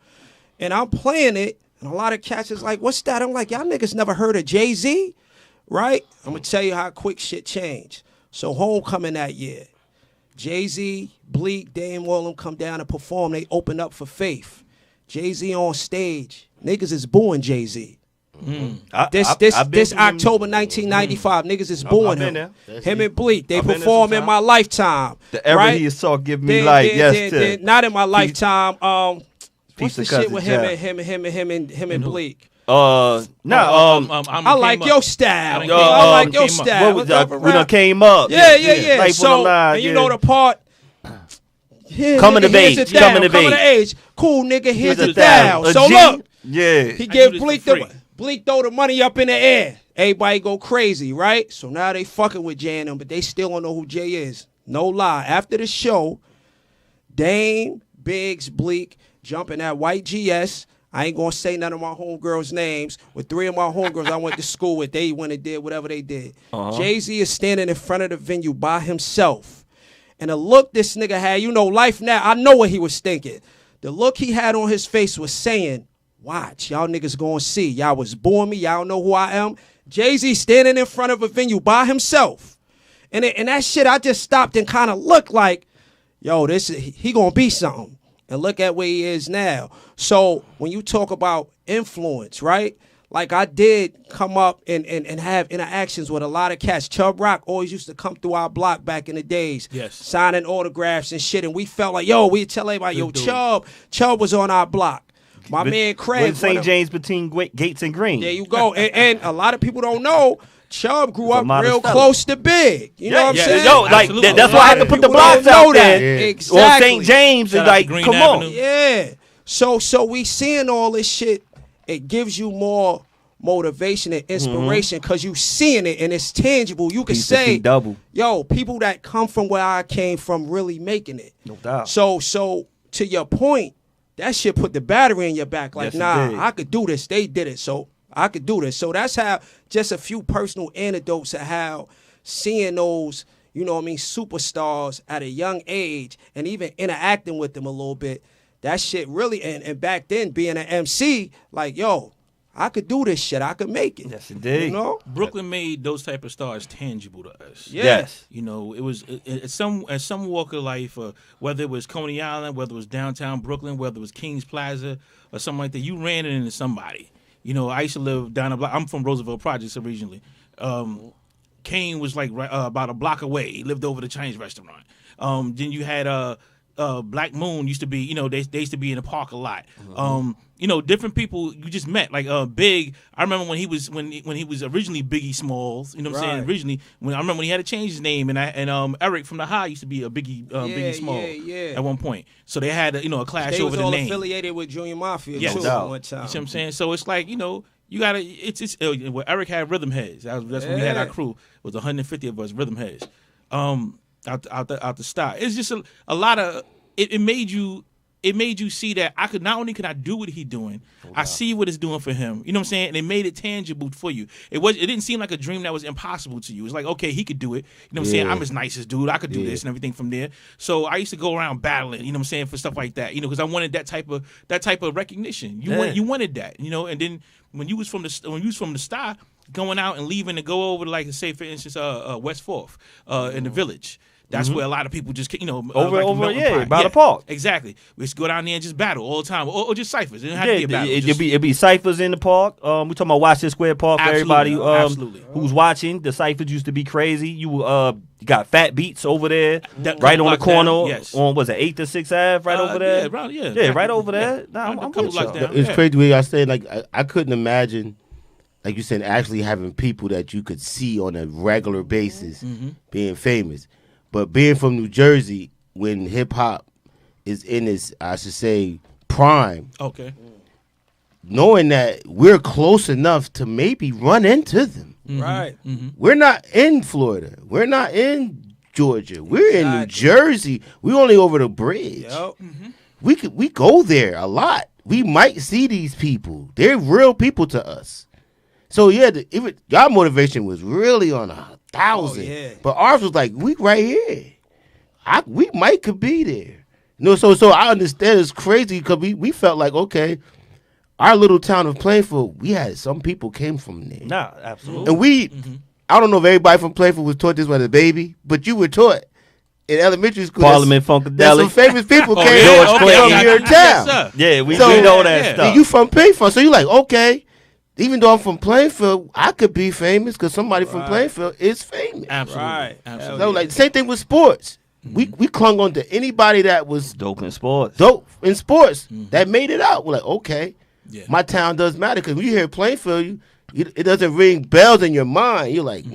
and I'm playing it. And a lot of cats is like, "What's that?" I'm like, "Y'all niggas never heard of Jay-Z, right?" I'm gonna tell you how quick shit changed. So Homecoming that year. Jay-Z, Bleak, Dame, all them come down and perform. They open up for Faith. Jay-Z on stage. Niggas is booing Jay-Z. This October 1995, niggas is booing been him. there. Him and Bleak, they I've been there perform in sometime. my lifetime. The ever right? he saw give me like yes to. Not in my lifetime. What's Peace the to shit Cousin with him and Bleak? I I like your style. I I like your came up. style. What was we done came up. Yeah. Life So, on the line, and you yeah. know the part. Yeah, Coming nigga, of here's age, the coming thou. of Coming of age. age. Cool, nigga, here's A the thou. A So G? look, Yeah. he do give this Bleak for free. Bleak throw the money up in the air. Everybody go crazy, right? So now they fucking with Jay and them, but they still don't know who Jay is. No lie. After the show, Dame, Biggs, Bleak, jumping at White GS. I ain't gonna say none of my homegirls' names. With 3 of my homegirls I went to school with, they went and did whatever they did. Jay-Z is standing in front of the venue by himself. And the look this nigga had, life now, I know what he was thinking. The look he had on his face was saying, watch, y'all niggas gonna see. Y'all was booing me, y'all know who I am. Jay-Z standing in front of a venue by himself. And that shit, I just stopped and kind of looked like, yo, he gonna be something. And look at where he is now. So when you talk about influence, right? like I did come up and have interactions with a lot of cats. Chubb Rock always used to come through our block back in the days, signing autographs and shit. And we felt like, yo, we'd tell everybody, yo, Chubb was on our block. My man Craig. St. James between Gates and Green. There you go. And a lot of people don't know, Chubb grew up real close to Big. You know what I'm saying? Yo, like, that's why I had to put the blocks out there. Exactly. Or St. James is like, come on. Yeah. So we seeing all this shit. It gives you more motivation and inspiration because you seeing it and it's tangible. You can say, yo, people that come from where I came from really making it. No doubt. So to your point, that shit put the battery in your back. Like, I could do this. They did it, so I could do this. So that's how, just a few personal anecdotes of how seeing those, you know what I mean, superstars at a young age and even interacting with them a little bit, that shit really, and back then being an MC, like, yo, I could do this shit. I could make it. Yes, indeed. You know? Brooklyn made those type of stars tangible to us. Yes. You know, it was at some walk of life, whether it was Coney Island, whether it was downtown Brooklyn, whether it was Kings Plaza or something like that, you ran it into somebody. You know, I used to live down a block. I'm from Roosevelt Projects originally. Kane was like about a block away. He lived over the Chinese restaurant. Then you had Black Moon used to be, you know, they used to be in the park a lot. You know, different people you just met, like Big. I remember when he was originally Biggie Smalls. You know what I'm saying? Originally, I remember when he had to change his name, and Eric from the High used to be a Biggie Smalls at one point. So they had a clash over the name. They was all affiliated with Junior Mafia too at one time. You see what I'm saying? So it's like, you know, you gotta. It's well, Eric had Rhythm Heads. That's when we had our crew. It was 150 of us Rhythm Heads. Out the start. It's just a lot of it made you see that I could not only could I do what he doing, I see what it's doing for him. You know what I'm saying? And it made it tangible for you. It didn't seem like a dream that was impossible to you. It's like, okay, he could do it. You know what I'm saying? I'm his nicest dude. I could do this and everything from there. So I used to go around battling, you know what I'm saying, for stuff like that. You know, because I wanted that type of recognition. You wanted that, you know, and then when you was from the Star, going out and leaving to go over to, like, say for instance, West Fourth in the Village. That's where a lot of people just, you know, by the park. Exactly. We just go down there and just battle all the time, or just ciphers. It didn't have to be a battle. It'd be ciphers in the park. We talking about Washington Square Park. Absolutely. For everybody who's watching, the ciphers used to be crazy. You got Fat Beats over there, right on the corner. Yes. On was it 8th to 6th Ave, right over there. Right over there. Nah, I'm with y'all. It's crazy the way I said. Like I couldn't imagine, like you said, actually having people that you could see on a regular basis being famous. But being from New Jersey, when hip hop is in its, I should say, prime, knowing that we're close enough to maybe run into them. Right. We're not in Florida. We're not in Georgia. We're in New Jersey. We're only over the bridge. We go there a lot. We might see these people. They're real people to us. So yeah, y'all motivation was really on 1,000. But ours was like, we right here. We might could be there. You know, so I understand it's crazy because we felt like, okay, our little town of Plainfield, we had some people came from there. Nah, absolutely. And I don't know if everybody from Plainfield was taught this by the baby, but you were taught in elementary school. Parliament Funkadelic. That some famous people came from your town. Yeah, we know that stuff. And you from Plainfield, so you like, okay. Even though I'm from Plainfield, I could be famous because somebody from Plainfield is famous. Absolutely. Absolutely. So like same thing with sports. We clung on to anybody that was dope in sports. That made it out. We're like, okay, my town does matter because when you hear Plainfield, it doesn't ring bells in your mind. You're like,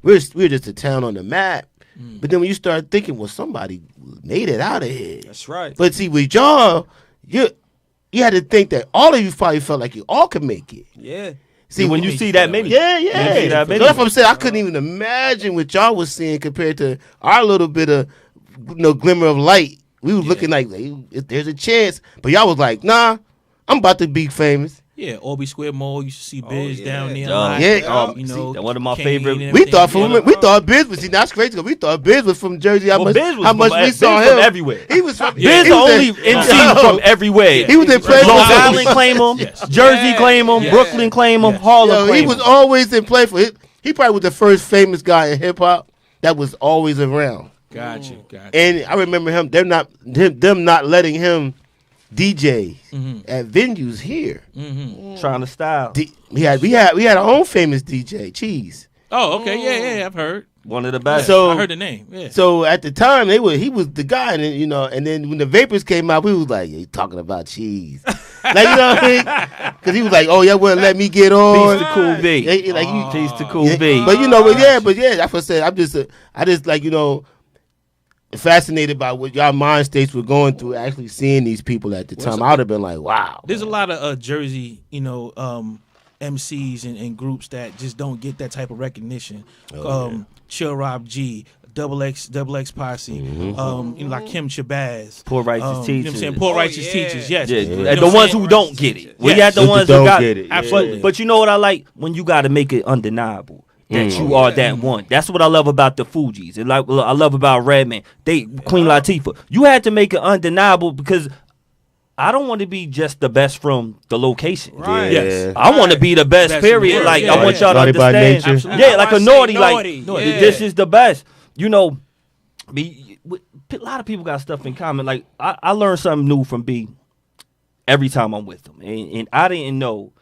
we're just a town on the map. But then when you start thinking, well, somebody made it out of here. That's right. But see, with y'all, you had to think that all of you probably felt like you all could make it. Yeah. See, when you see that many. Yeah. So that's what I'm saying. I couldn't even imagine what y'all was seeing compared to our little bit of glimmer of light. We was looking like, if there's a chance. But y'all was like, nah, I'm about to be famous. Yeah, Orby Square Mall. You should see Biz down there. You know, one of my favorite. We thought Biz was. See, that's crazy because we thought Biz was from Jersey. How much we saw him from everywhere. He was from. Biz only MC from everywhere. He was in Plainfield. Long Island claim him. Jersey claim him. Brooklyn claim him. Harlem claim him. He was always in Plainfield. He probably was the first famous guy in hip hop that was always around. Gotcha. And I remember them not letting him DJs at venues here. Trying to style. We had our own famous DJ, Cheese. Oh, okay, yeah, I've heard. One of the best. So I heard the name. Yeah. So at the time he was the guy, and and then when the Vapors came out, we was like, "You talking about Cheese?" Like, you know what I mean? Because he was like, "Oh, yeah, wouldn't let me get on." Peace to Cool B. Peace to Cool B. But that's what I said. I just like fascinated by what y'all mind states were going through. Actually seeing these people at the time, I would have been like, "Wow." There's a lot of Jersey, MCs and groups that just don't get that type of recognition. Chill Rob G, Double X Posse, like Kim Shabazz. Poor Righteous Teachers. You know what I'm saying? Poor Righteous Teachers, yes. Yeah. The ones who don't get it. We had the ones who got it. Absolutely. But you know what I like? When you got to make it undeniable that you are that one. That's what I love about the Fugees. And I love about Redman. Queen Latifah. You had to make it undeniable because I don't want to be just the best from the location. Right. Yes. I want to be the best, period. Like, I want y'all to Naughty by understand. nature. Yeah, like a naughty. Naughty. Like, this is the best. A lot of people got stuff in common. Like, I learned something new from B every time I'm with him. And I didn't know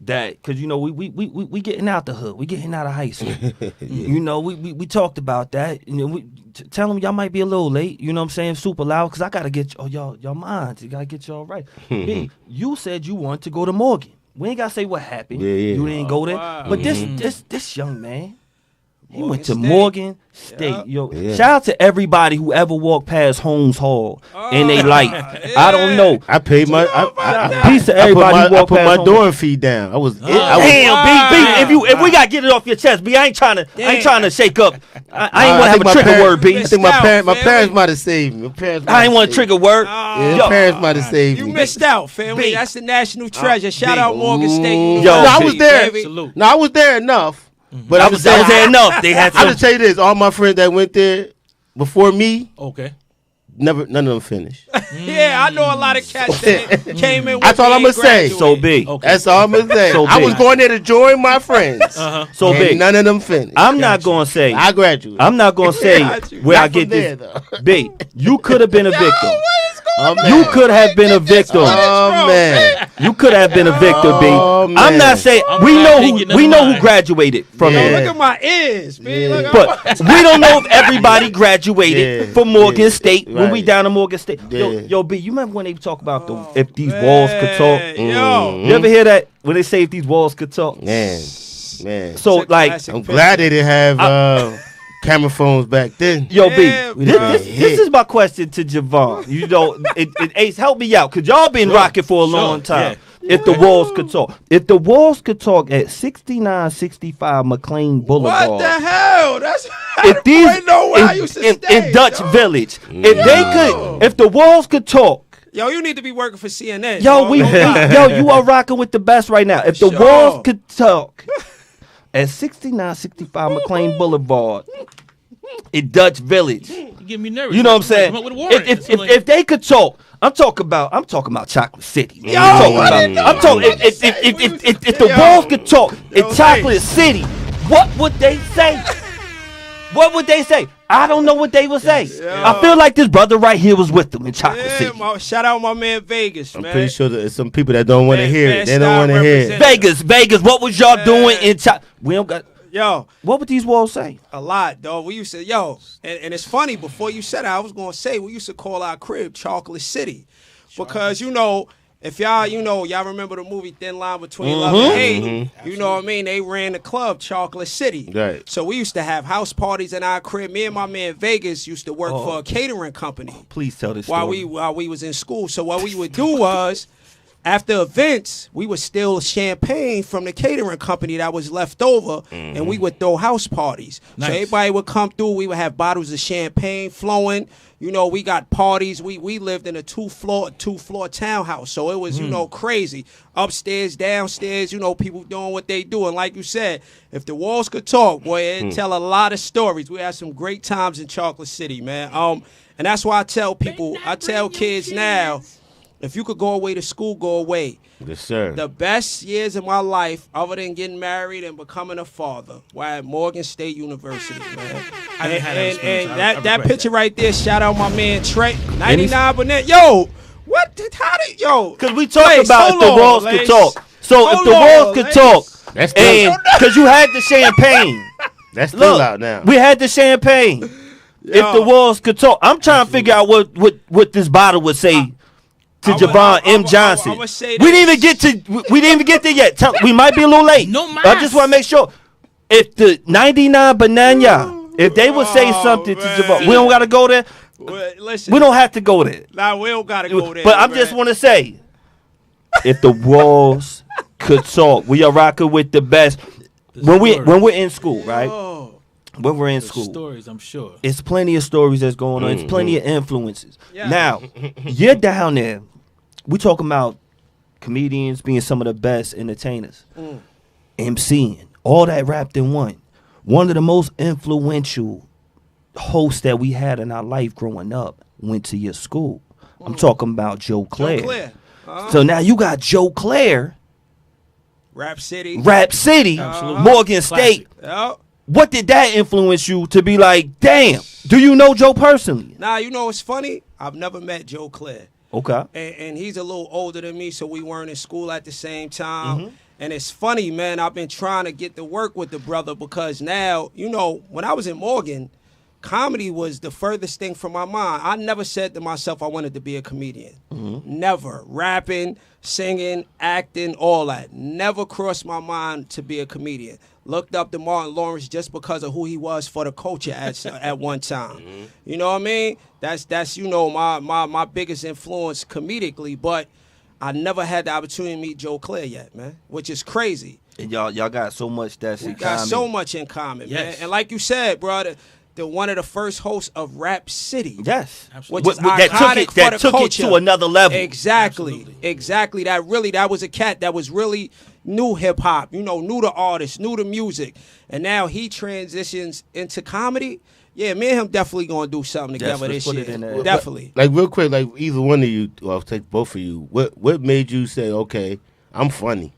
that, because, we getting out the hood. We getting out of high school. We talked about that. Tell them y'all might be a little late. You know what I'm saying? Super loud, because I got to get y'all minds. You got to get y'all right. B, you said you want to go to Morgan. We ain't got to say what happened. Yeah. You didn't go there. Wow. But this young man, he went to State. Morgan State. Shout out to everybody who ever walked past Holmes Hall in their life. I don't know. I paid my Peace to everybody who I walked put past my Holmes. dorm fee down. I was Damn, B, if we got to get it off your chest, B, I ain't trying to shake up. I ain't want to have a trigger word, B. I think my parents might have saved me. I ain't want to trigger word. Yeah, my parents might have saved me. You missed out, family. B. That's the national treasure. Shout out Morgan State Yo, University. No, I was there. baby. Salute. No, I was there enough. But I was there enough. They had I some. just tell you this: all my friends that went there before me, Okay. none of them finished. Yeah, I know a lot of cats that came in with That's all me I'm and gonna say. graduated. So B. Okay. That's all I'm gonna say. So I was big. going there to join my friends. So and B. none of them finished. I'm not going to say. I graduated. I'm not going to say Got you. where Not I get from there, this. though. B, you could have been a victim. Oh, man. You could have been a victim. Oh man. You could have been a victim, B. Oh, I'm man. not saying I'm we glad know they getting who we in know line. who graduated from Yeah. Look here, at my ears, man. Look at but my- we don't know if everybody graduated Yeah. from Morgan Yeah. State when we Right. down in Morgan State. Yeah. Yo, B, you remember when they talk about if these walls could talk? Yo. You ever hear that when they say if these walls could talk? Man. So It's a like, classic I'm picture. glad they didn't have camera phones back then. yo, B, Yeah, this is my question to Javon. Ace, help me out, because y'all been rocking for a long time. If the walls could talk. If the walls could talk at 6965 McLean Boulevard. What the hell? That's If these I know where I used to stay. in Dutch yo. Village, if the walls could talk, Yo, you need to be working for CNN. yo, dog. you are rocking with the best right now. If the Sure. walls could talk at 6965 McLean Boulevard in Dutch Village, You get me nervous. you know what I'm saying? Come up with a warrant. If they could talk, I'm talking about Chocolate City. Man. Yo, I'm talking if the walls could talk in Chocolate City, what would they say? What would they say? I don't know what they would say. I feel like this brother right here was with them in Chocolate Yeah, City. shout out my man Vegas, I'm man. pretty sure there's some people that don't want to Man, hear man, it. They don't want to style hear it. represent- Vegas, what was y'all doing in Chocolate? We don't got. Yo, What would these walls say? a lot, dog. We used to, and it's funny, before you said it, I was going to say, we used to call our crib Chocolate City. Because, if y'all remember the movie Thin Line Between Love and Hate, you know what I mean? They ran the club Chocolate City. Right. So we used to have house parties in our crib. Me and my man Vegas used to work for a catering company Please tell this while story. we was in school. So what we would do was, after events, we would steal champagne from the catering company that was left over, and we would throw house parties. Nice. So everybody would come through. We would have bottles of champagne flowing. We got parties. We lived in a two-floor townhouse, so it was crazy. Upstairs, downstairs, people doing what they do. And like you said, if the walls could talk, boy, it'd tell a lot of stories. We had some great times in Chocolate City, man. And that's why I tell people, I tell kids now, if you could go away to school, go away. Yes, sir. The best years of my life, other than getting married and becoming a father, were at Morgan State University, man. I didn't have that experience. And I that regret picture right there, shout out my man Trey, 99 Bonnet. Yo, what How did yo? Because we talk Lace, about if hold the on, walls could Lace. talk. So if Hold the on, walls could Lace. talk, That's still, and because you had the champagne. that's still Look, out now. we had the champagne. If Yo. the walls could talk, I'm trying to figure out what this bottle would say to Javon M. Johnson. I'ma say We didn't this. even get to. We didn't even get there yet. We might be a little late. No I just want to make sure. If the 99 banana, if they would say something to man. Javon, we don't got to go there. Well, listen, We don't have to go there. Nah, we don't gotta go there. But I man. just want to say, if the walls could talk, we are rocking with the best. When we're in school, right? Oh, When we're in The school, stories, I'm sure. it's plenty of stories that's going on. It's plenty of influences. Yeah. Now, you're down there. We talking about comedians being some of the best entertainers, MCing, all that wrapped in one. One of the most influential hosts that we had in our life growing up went to your school. I'm talking about Joe Claire. Joe Claire. So now you got Joe Claire, Rap City. Rap City, Morgan State. Yep. What did that influence you to be like, damn, do you know Joe personally? Nah, you know what's funny? I've never met Joe Claire. Okay. And he's a little older than me, so we weren't in school at the same time. And it's funny, man, I've been trying to get to work with the brother because now, you know, when I was in Morgan, comedy was the furthest thing from my mind. I never said to myself I wanted to be a comedian. Never. Rapping, singing, acting, all that. Never crossed my mind to be a comedian. Looked up to Martin Lawrence just because of who he was for the culture at one time. You know what I mean? That's you know my biggest influence comedically, but I never had the opportunity to meet Joe Claire yet, man, which is crazy. And y'all got so much that's in Got common. so much in common, man. Yes. And like you said, bro, the one of the first hosts of Rap City. Yes. Which What- is that iconic took for it the to culture. another level. Exactly. Exactly. That was a cat that was really knew hip hop, you know, knew the artists, knew the music. And now he transitions into comedy. Yeah, me and him definitely gonna do something together let's this put year. it in there. Definitely. Like real quick, like either one of you, or I'll take both of you. What made you say, okay, I'm funny?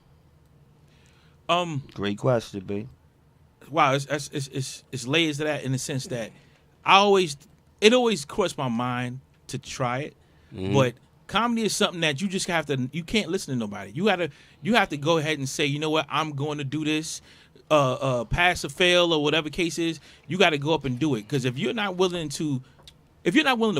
Great question, B. Wow, it's layers to that in the sense that it always crossed my mind to try it, but comedy is something that you just you can't listen to nobody. You have to go ahead and say, you know what, I'm going to do this, pass or fail or whatever case is. You got to go up and do it, because if you're not willing to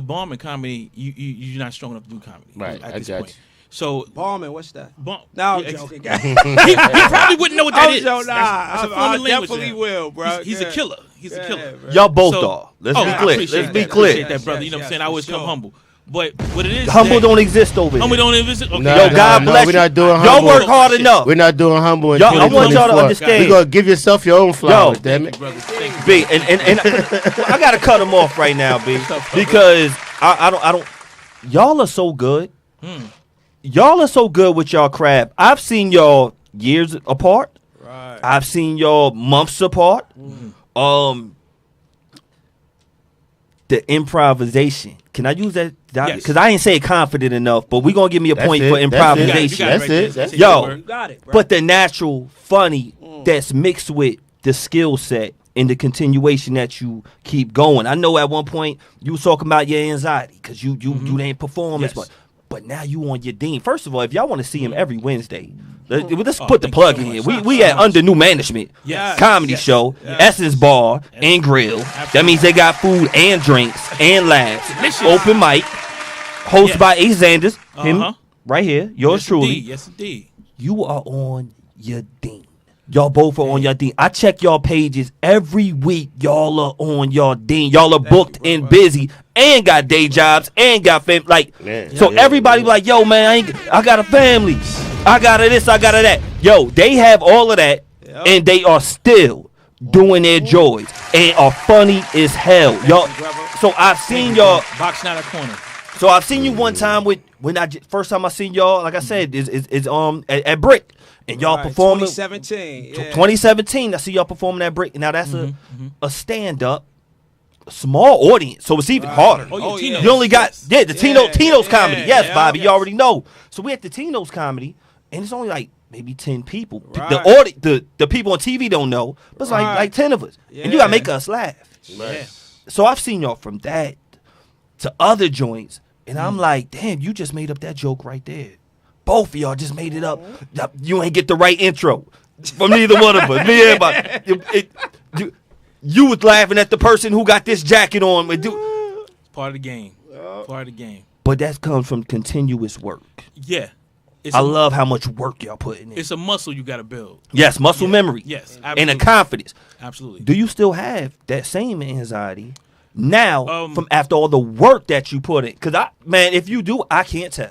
bomb in comedy, you're not strong enough to do comedy. Right, at I this got point. you. So Ballman, what's that? bomb. No, I'm Yeah, joking. he probably wouldn't know what that is. Nah, That's a form I of language definitely to him. will, bro. He's a killer. He's a killer. bro. Y'all both So- are. Let's Oh, be I clear. appreciate Let's be that. clear. Appreciate that, brother. You know what I'm saying? I always come humble. But what it is, Humble that- don't exist over Humble here. don't even visit. Okay. Nah, Yo, nah, God no, bless we're you. not doing Y'all humble. work hard enough. We're not doing humble in Y'all- I want y'all to 2024. understand. We're gonna give yourself your own flowers, damn it. Brother, thank you. B, and I gotta cut him off right now, B, because I don't. Y'all are so good. Y'all are so good with y'all craft. I've seen y'all years apart. Right. I've seen y'all months apart. The improvisation. Can I use that? Yes. Because I ain't say it confident enough, but we gonna give me a That's point it. for That's it. improvisation. That's it. That's it. Yo, You got it, bro. but the natural funny that's mixed with the skill set and the continuation that you keep going. I know at one point you was talking about your anxiety because you didn't perform as Yes. much. But now you on your dean. First of all, if y'all want to see him every Wednesday, let's Oh, put the thank plug you so in here. much. We at Under New Management Yes. Comedy Yes. Show, Yes. Essence Bar and Grill. That means they got food and drinks and laughs. Delicious. Open mic, hosted Yes. by A. Sanders, him Uh-huh. right here, yours Yes, truly. indeed. Yes, indeed. You are on your dean. Y'all both are on your dean. I check y'all pages every week. Y'all are on your dean. Y'all are booked you, and bro. busy and got day jobs and got family. Like, Man. so Yeah, everybody yeah. be like, yo, man, I got a family. I got a this, I got a that. Yo, they have all of that, and they are still doing their joys and are funny as hell. Y'all. So I've seen y'all. Boxing out of corner. So I've seen you one time first time I seen y'all, like I said, is at Brick, and y'all Right, performing 2017. Yeah. 2017. I see y'all performing at Brick. Now that's a stand up, small audience, so it's even harder. Oh, yeah, Oh, Tino. You only got the Tino's yeah, comedy. Yes, yeah, Bobby, you yes. already know. So we at the Tino's comedy, and it's only like maybe 10 people. Right. The people on TV don't know, but it's Right. like 10 of us, and you gotta Yeah. make us laugh. Right. Yeah. So I've seen y'all from that to other joints, And I'm like, damn, you just made up that joke right there. Both of y'all just made it up. You ain't get the right intro from neither one of us. Me and everybody. You was laughing at the person who got this jacket on. It's part of the game. Part of the game. But that comes from continuous work. Yeah. I love how much work y'all put in it. It's a muscle you got to build. Yes, muscle memory. Yes, absolutely. And a confidence. Absolutely. Do you still have that same anxiety now from after all the work that you put in? Because, if you do, I can't tell.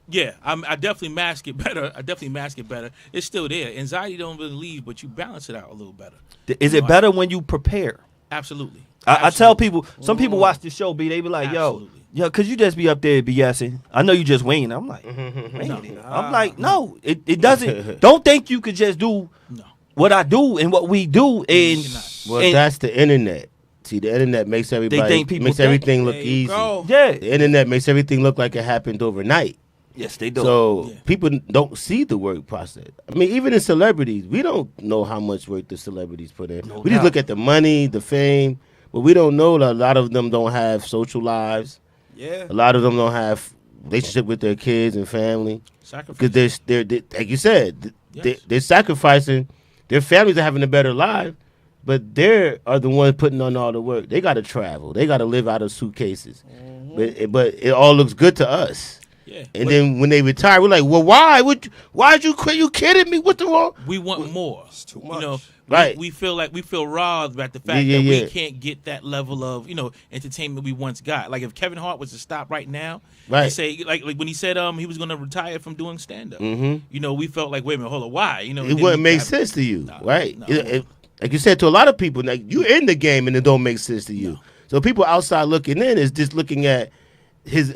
Yeah, I definitely mask it better. It's still there. Anxiety don't really leave, but you balance it out a little better. Is it better when you prepare? Absolutely. I tell people, some people watch the show, they be like, yo, because you just be up there BSing. I know you just winging. I'm like, I'm like, no, it doesn't. Don't think you could just do what I do and what we do. And that's the internet. See, the internet makes everything look easy. Yeah, the internet makes everything look like it happened overnight. Yes, they do. So people don't see the work process. I mean, even in celebrities, we don't know how much work the celebrities put in. We just look at the money, the fame, but we don't know that a lot of them don't have social lives. Yeah, a lot of them don't have relationship with their kids and family. Because they're like you said, they're sacrificing. Their families are having a better life, but they are the ones putting on all the work. They got to travel. They got to live out of suitcases. But it all looks good to us. Yeah. And then when they retire, we're like, well, why'd you quit? You kidding me? What the wrong? We want more. It's too much. Right. We feel robbed about the fact that we can't get that level of, entertainment we once got. Like if Kevin Hart was to stop right now and say, like when he said he was going to retire from doing stand-up, we felt like, wait a minute, hold on, why? It wouldn't make sense to you, right? No. Like you said, to a lot of people, like you're in the game and it don't make sense to you. No. So people outside looking in is just looking at his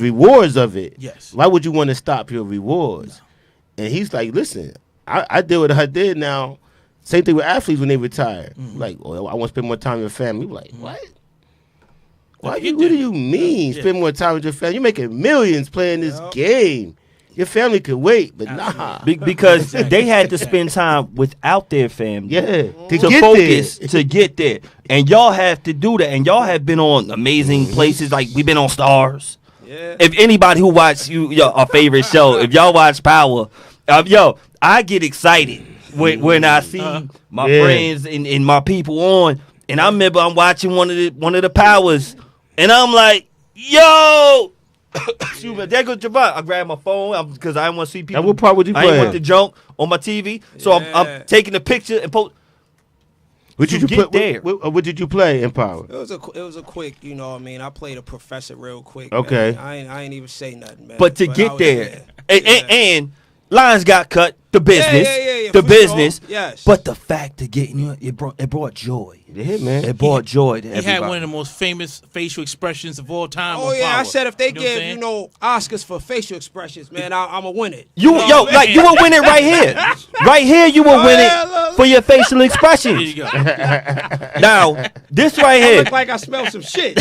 rewards of it. Yes. Why would you want to stop your rewards? No. And he's like, listen, I did what I did now. Same thing with athletes when they retire. Like, I want to spend more time with your family. We're like, what? What do you mean spend more time with your family? You're making millions playing this game. Your family could wait, but nah. Because they had to spend time without their family. Yeah. To focus to get there. And y'all have to do that. And y'all have been on amazing places. Like, we've been on Stars. Yeah. If anybody who watch our favorite show, if y'all watch Power, I get excited when I see my friends and my people on. And I remember I'm watching one of the Powers. And I'm like, yo. There goes Javon. I grabbed my phone because I didn't want to see people. And what part would you play? I didn't want the junk on my TV, so I'm taking a picture and post. What did you play in Power? It was a quick, I played a professor real quick. Okay. Man. I ain't even say nothing, man. But to get there, and lines got cut. The business, the business. Sure. Yes. But the fact of getting it brought joy. Yeah, man. It brought joy to everybody. He had one of the most famous facial expressions of all time. Oh, yeah. Power. I said if they give, Oscars for facial expressions, man, I'm going to win it. You would win it right here. Right here, you would win it for your facial expressions. There you go. Now, this right here. I look like I smell some shit.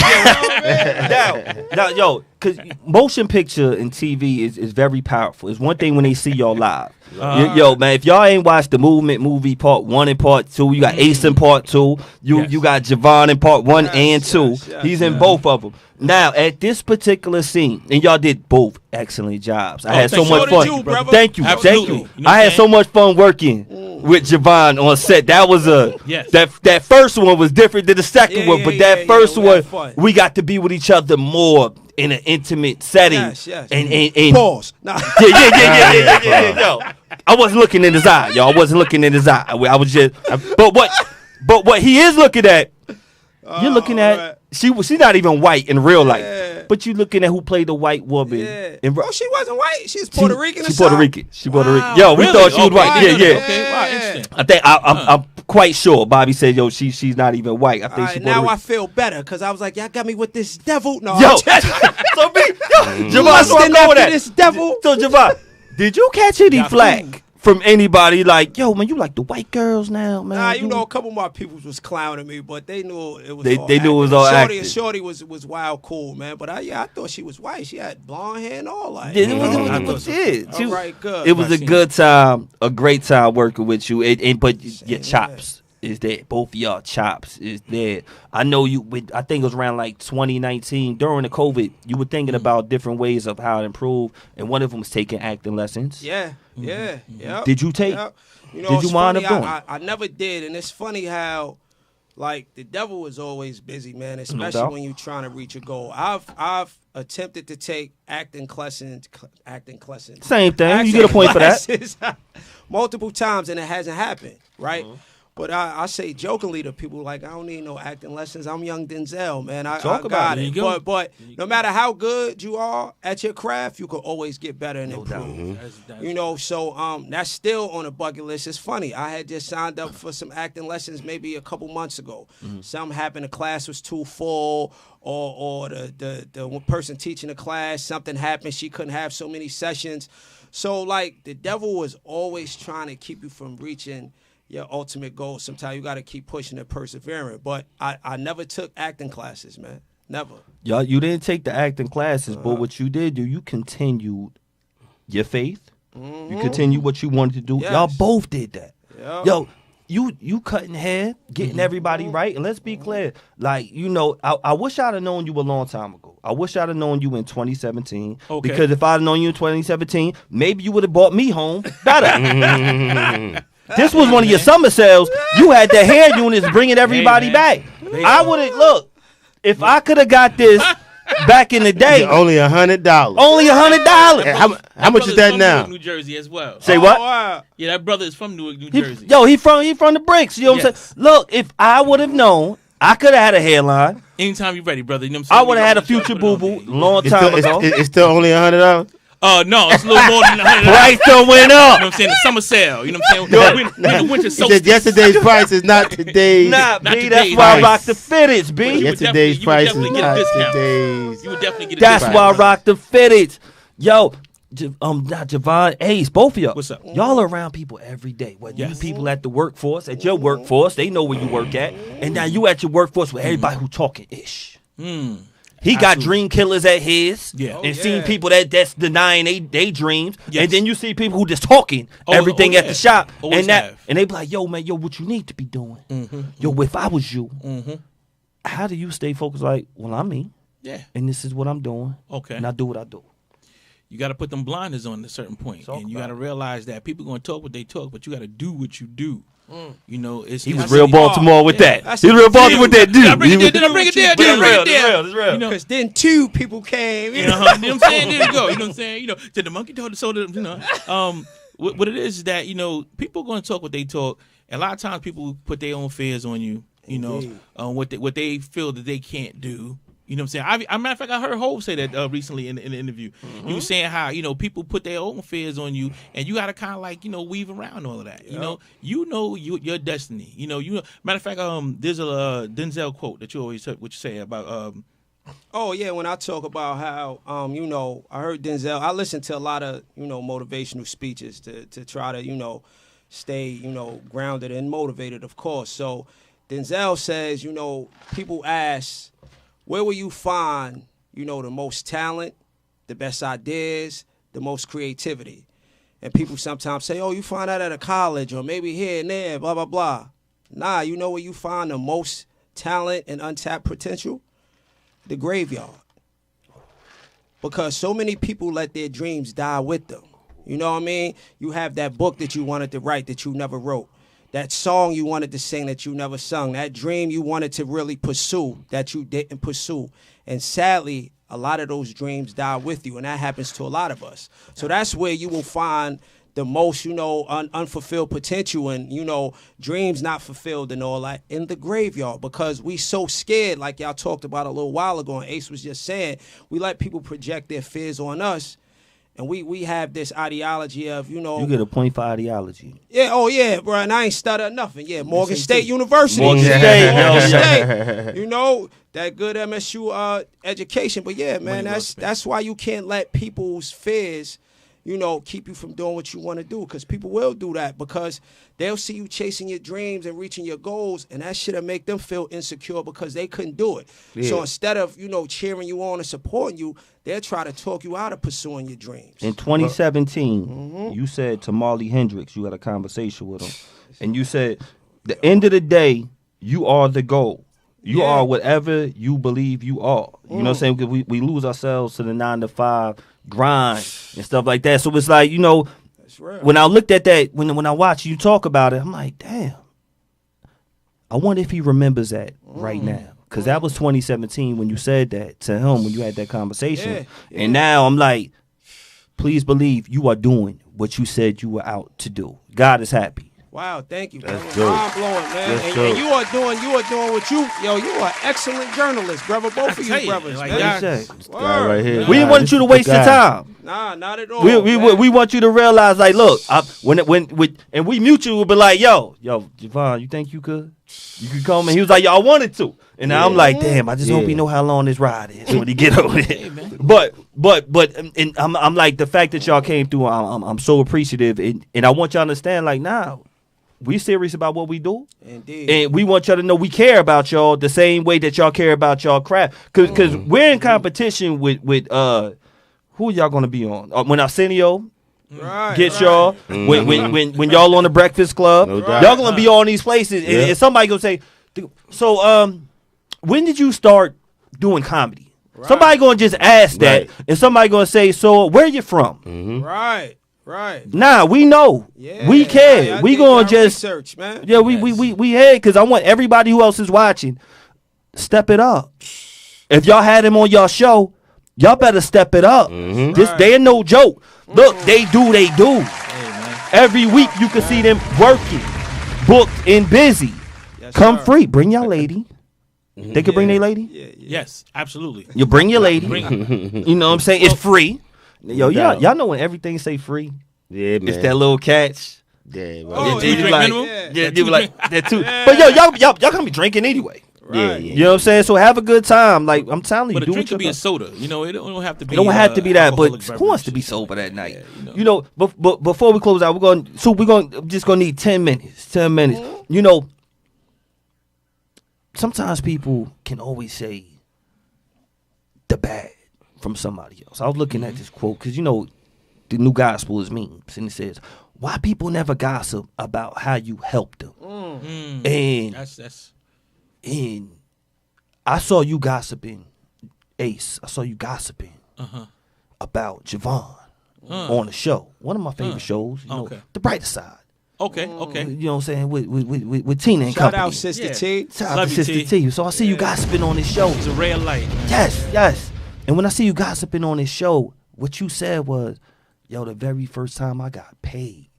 Now, because motion picture and TV is very powerful. It's one thing when they see y'all live. Man, if y'all ain't watched the Movement movie part 1 and part 2, you got Ace in part 2, you got Javon in part 1 and 2. He's in both of them. Now, at this particular scene, and y'all did both excellent jobs. I had so much fun. Thank you. I had so much fun working with Javon on set. That was that first one was different than the second one, but that first one we got to be with each other more in an intimate setting. Yes. And pause. Nah. Yeah. I wasn't looking in his eye, y'all. I wasn't looking in his eye. I was just. But what he is looking at, you're looking at. She's not even white in real life, but you looking at who played the white woman. Yeah. She wasn't white. She's Puerto Rican. She's Puerto Rican. Yo, we thought she was white. Yeah. Okay, wow, interesting. I think I'm quite sure. Bobby said, "Yo, she's not even white." I think she's Puerto Rican. I feel better because I was like, y'all got me with this devil. No, Javon, so I'm going with that. This devil. So Javon, did you catch any flack from anybody like, yo, man, you like the white girls now, man? Nah, a couple of my people was clowning me, but they knew it was. They knew it was all acting. Shorty was wild cool, man. But I thought she was white. She had blonde hair and all that. Yeah, it was all right, good. It was a good time, a great time working with you. But your chops is that both of y'all chops is that I know you. I think it was around like 2019 during the COVID. You were thinking about different ways of how to improve, and one of them was taking acting lessons. Yeah. Did you take? Yep. You know, Did you it's wind funny, up doing? I never did, and it's funny how, like, the devil is always busy, man. No Especially doubt. when you're trying to reach a goal. I've attempted to take acting lessons. Same thing. You get a point for that. Multiple times, and it hasn't happened, right? But I say jokingly to people, like, I don't need no acting lessons. I'm young Denzel, man. I Talk about got it. it. But no matter how good you are at your craft, you can always get better and improve. You know, so that's still on the bucket list. It's funny. I had just signed up for some acting lessons maybe a couple months ago. Something happened. The class was too full, or the person teaching the class, something happened. She couldn't have so many sessions. So, like, the devil was always trying to keep you from reaching your ultimate goal. Sometimes you got to keep pushing and persevering. But I never took acting classes, man. Never. Y'all, you didn't take the acting classes, but what you did do, you continued your faith. You continued what you wanted to do. Yes. Y'all both did that. Yep. Yo, you cutting hair, getting everybody right. And let's be clear, like, you know, I wish I'd have known you a long time ago. I wish I'd have known you in 2017. Okay. Because if I'd have known you in 2017, maybe you would have bought me home better. This was one of your summer sales. You had the hair units bringing everybody back. I wouldn't look. If I could have got this back in the day, Only $100. only $100. How much is that from now? Newark, New Jersey as well. Say what? Wow. Yeah, that brother is from Newark, New He Jersey. from the bricks. You know what I'm Yes. saying? Look, if I would have known, I could have had a hairline. Anytime you're ready, brother. You know what I'm saying? I would have had a future boo boo long It's time still, ago. it's still only $100. No, it's a little more than $100. Price done went You know up. what I'm saying? The summer sale. You know what I'm saying? We're in the winter He solstice. said yesterday's price is not today's. Nah, Not B, that's today's why I price. rock the fitteds, You B. would Yesterday's definitely- price you would is definitely get a not discount. today's. You would definitely get a That's discount. why I rock the fitteds. Yo, not Javon, Ace, both of y'all. What's up? Y'all are around people every day. Whether you Yes. people at the workforce, at your workforce, they know where you work at. And now you at your workforce with everybody who talking ish. He got Absolutely. dream killers at his, Yeah. and Oh, seen yeah. people that's denying they dreams, Yes. and then you see people who just talking everything oh, at yeah. the shop, Always and have. and they be like, yo man, yo, what you need to be doing, yo, if I was you, how do you stay focused? Like, well, I'm me, Yeah. and this is what I'm doing, Okay. and I do what I do. You got to put them blinders on at a certain point, Talk and you about got to it. realize that people going to talk what they talk, but you got to do what you do. You know, He was it's real really- Baltimore with Yeah. that. That's He was real the Baltimore with that, dude. Did I bring it there? Did I bring it there? Did I bring it there? It's real. You know, Because then two people came. You know what I'm saying? There you go. You know what I'm saying? You know, did the monkey told the soda? You know, what it is that, you know, people are going to talk what they talk. And a lot of times people put their own fears on you. You know, what they feel that they can't do. You know what I'm saying? Matter of fact, I heard Hov say that recently in the interview. He was saying how, you know, people put their own fears on you, and you got to kind of like, you know, weave around all of that. You know your destiny. You know, matter of fact, there's a Denzel quote that you always heard what you say about. Oh yeah, when I talk about how you know, I heard Denzel. I listen to a lot of, you know, motivational speeches to try to, you know, stay, you know, grounded and motivated, of course. So Denzel says, you know, people ask, where will you find, you know, the most talent, the best ideas, the most creativity? And people sometimes say, oh, you find that at a college or maybe here and there, blah, blah, blah. Nah, you know where you find the most talent and untapped potential? The graveyard. Because so many people let their dreams die with them. You know what I mean? You have that book that you wanted to write that you never wrote. That song you wanted to sing that you never sung. That dream you wanted to really pursue that you didn't pursue. And sadly, a lot of those dreams die with you, and that happens to a lot of us. So that's where you will find the most, you know, unfulfilled potential and, you know, dreams not fulfilled and all that in the graveyard, because we so scared, like y'all talked about a little while ago, and Ace was just saying, we let people project their fears on us. And we have this ideology of, you know. You get a point for ideology. Yeah, oh yeah, bro. And I ain't stutter nothing. Yeah, Morgan State University. Morgan Yeah, State, Morgan yeah. State. You know, that good MSU education. But yeah, man, Money well spent. that's why you can't let people's fears, you know, keep you from doing what you want to do. Because people will do that because they'll see you chasing your dreams and reaching your goals, and that shit'll make them feel insecure because they couldn't do it. Yeah. So instead of, you know, cheering you on and supporting you, they'll try to talk you out of pursuing your dreams. In 2017, you said to Marley Hendrix, you had a conversation with him, and you said, The end of the day, you are the goal. You are whatever you believe you are. You know what I'm saying? Because we lose ourselves to the 9-to-5 grind and stuff like that. So it's like, you know, That's real. when I looked at that, when I watched you talk about it, I'm like, damn. I wonder if he remembers that right now. Because that was 2017 when you said that to him, when you had that conversation. Yeah. And now I'm like, please believe you are doing what you said you were out to do. God is happy. Wow, thank you. That's Mind dope. blowing, man. That's And dope. you are doing what you are excellent journalists, brother. Both of tell you you, brothers, like, man. y'all- Say. This guy right here. We didn't want you to waste your time. Nah, not at all. We want you to realize, like, look, and we mutually would be like, yo, Javon, you think you could come? And he was like, yo, I wanted to. And now I'm like, damn, I just hope he know how long this ride is when he get over there. But and I'm like, the fact that y'all came through, I'm so appreciative, and I want y'all to understand, like, nah, we serious about what we do. Indeed. And we want y'all to know we care about y'all the same way that y'all care about y'all craft. Cause we're in competition with who y'all gonna be on? When Arsenio Right, gets right. y'all, when y'all on the Breakfast Club, No doubt. y'all gonna be on these places, and somebody gonna say, so when did you start doing comedy? Right. Somebody gonna just ask that, Right. and somebody gonna say, so where you from? Right. Nah, we know, Yeah. we care, I we did gonna y'all just. research, man. Yeah, we had, because I want everybody who else is watching, step it up. If y'all had him on y'all show, y'all better step it up. This Right. they ain't no joke. Look, they do. Every week you can see them working, booked and busy. Yes, Come sir. free. Bring your lady. They can bring their lady. Yeah. Yes, absolutely. You bring your lady. Bring- You know what I'm saying? It's free. Yo, doubt. y'all know when everything say free, Yeah, man. it's that little catch. Yeah, bro. Oh, You yeah. be like, minimum? yeah, That you be like that too. But yo, y'all gonna be drinking anyway. Right. You know what I'm saying? So have a good time. Like I'm telling you, But a do drink what could you be a soda. You know, it don't have to be. It don't have to be that, but alcoholic who wants to be beverage. sober that night? Yeah, you know, but before we close out, just gonna need 10 minutes. 10 minutes. You know, sometimes people can always say the bad from somebody else. I was looking at this quote because you know the new gospel is memes, and it says, "Why people never gossip about how you helped them?" And That's and I saw you gossiping, Ace. I saw you gossiping about Javon on the show. One of my favorite shows. You know, Okay. The Brighter Side. okay. You know what I'm saying? With Tina and Shout company. out, Sister Yeah. T. Shout out Love to you, Sister T. T. So I see you gossiping on this show. it's a ray of light. Man. Yes. And when I see you gossiping on this show, what you said was, yo, the very first time I got paid.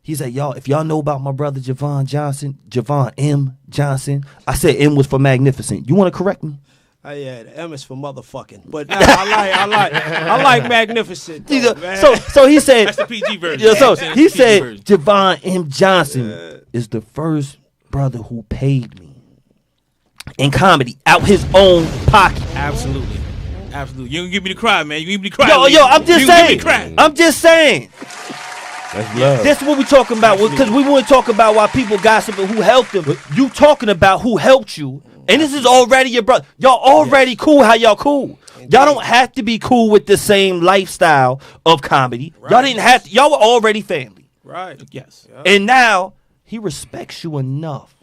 He said, y'all, if y'all know about my brother Javon M. Johnson, I said M was for magnificent. You want to correct me? Oh, yeah, the M is for motherfucking. But nah, I like magnificent. Though, man. So he said, That's the PG version. yeah, so That's the he PG said version. Javon M. Johnson is the first brother who paid me in comedy out his own pocket. Absolutely. You gonna give me the cry, man. You give me the cry. Yo, lady. I'm just You gonna saying. Give me the cry. I'm just saying. That's love. That's what we talking about. Because we want to talk about why people gossiping who helped them. You talking about who helped you. And this is already your brother. Y'all already cool how y'all cool. Y'all don't have to be cool with the same lifestyle of comedy. Y'all didn't have to. Y'all were already family. Right. Yes. And now he respects you enough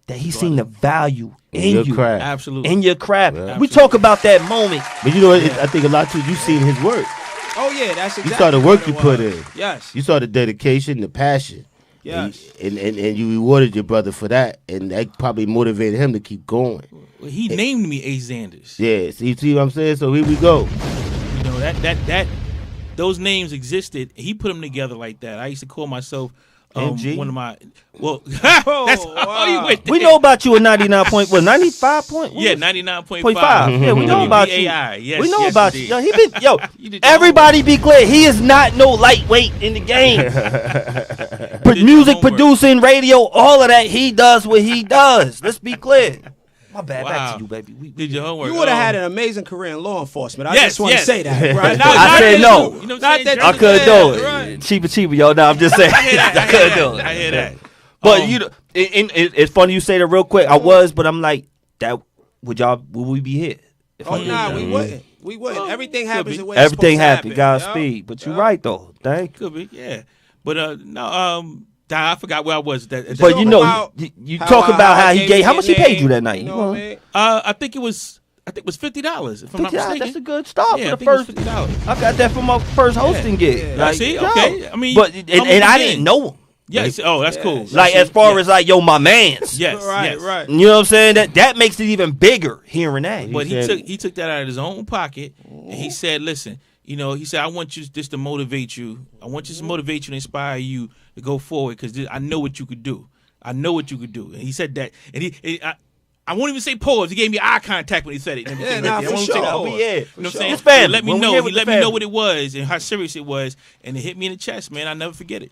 that he's seen the value in Your you. craft. Absolutely. In your craft. Yeah. We talk about that moment. But you know what? I think a lot too, you seen his work. Oh, yeah, that's exactly You saw the what work it you was. put in. Yes. You saw the dedication, the passion. Yes. And you rewarded your brother for that. And that probably motivated him to keep going. Well, he named me Ace Zanders. Yeah. So you see what I'm saying? So here we go. You know that those names existed. He put them together like that. I used to call myself MG? one of my that's how you went there. We know about you at 95 point? Yeah, 99.5. 0.5. Yeah, we know about you. WBAI. Yes, we know yes, about indeed. you. Yo, he been You did your everybody be clear. He is not no lightweight in the game. your Music, homework. producing, radio, all of that. He does what he does. Let's be clear. My bad. Back Wow. to you, baby. Did your homework. You would have had an amazing career in law enforcement. I Yes, just want to yes. say that. Right? I said no. You know what I'm Not saying? that I could do it. Right. Cheaper, yo. No, I'm just saying. I hear that. I could do it. I hear that. But you know, it's funny you say that real quick. I was, but I'm like, that would we be here? If I Oh, did nah, that? we wouldn't. We wouldn't. Everything could happens be. the way it's Everything supposed to happy. happen. Godspeed. But you're right though. Thank you. Could be, yeah. But no, I forgot where I was. But you know, you talk about how he gave. How much he paid you that night? You know what I mean? I think it was $50. If I'm not mistaken, that's a good start Yeah, for the first. $50. I got that from my first hosting gig. Yeah. Like, See, yo. okay. I mean, but and I didn't know him. Yes. Oh, that's cool. Like as far as like my man's. Yes. Right, yes. right. You know what I'm saying? That makes it even bigger hearing that. But he took that out of his own pocket, and he said, "Listen, you know," he said, "I want you this to motivate you. I want you to motivate you and inspire you to go forward because I know what you could do. I know what you could do." And he said that, and I won't even say pause. He gave me eye contact when he said it. And Yeah, everything nah, like that. for I won't sure. say that Oh, pause. yeah, You know for what I'm sure. saying? It's family. Let me When we know. here He with let the me know family. what it was and how serious it was, and it hit me in the chest, man. I'll never forget it.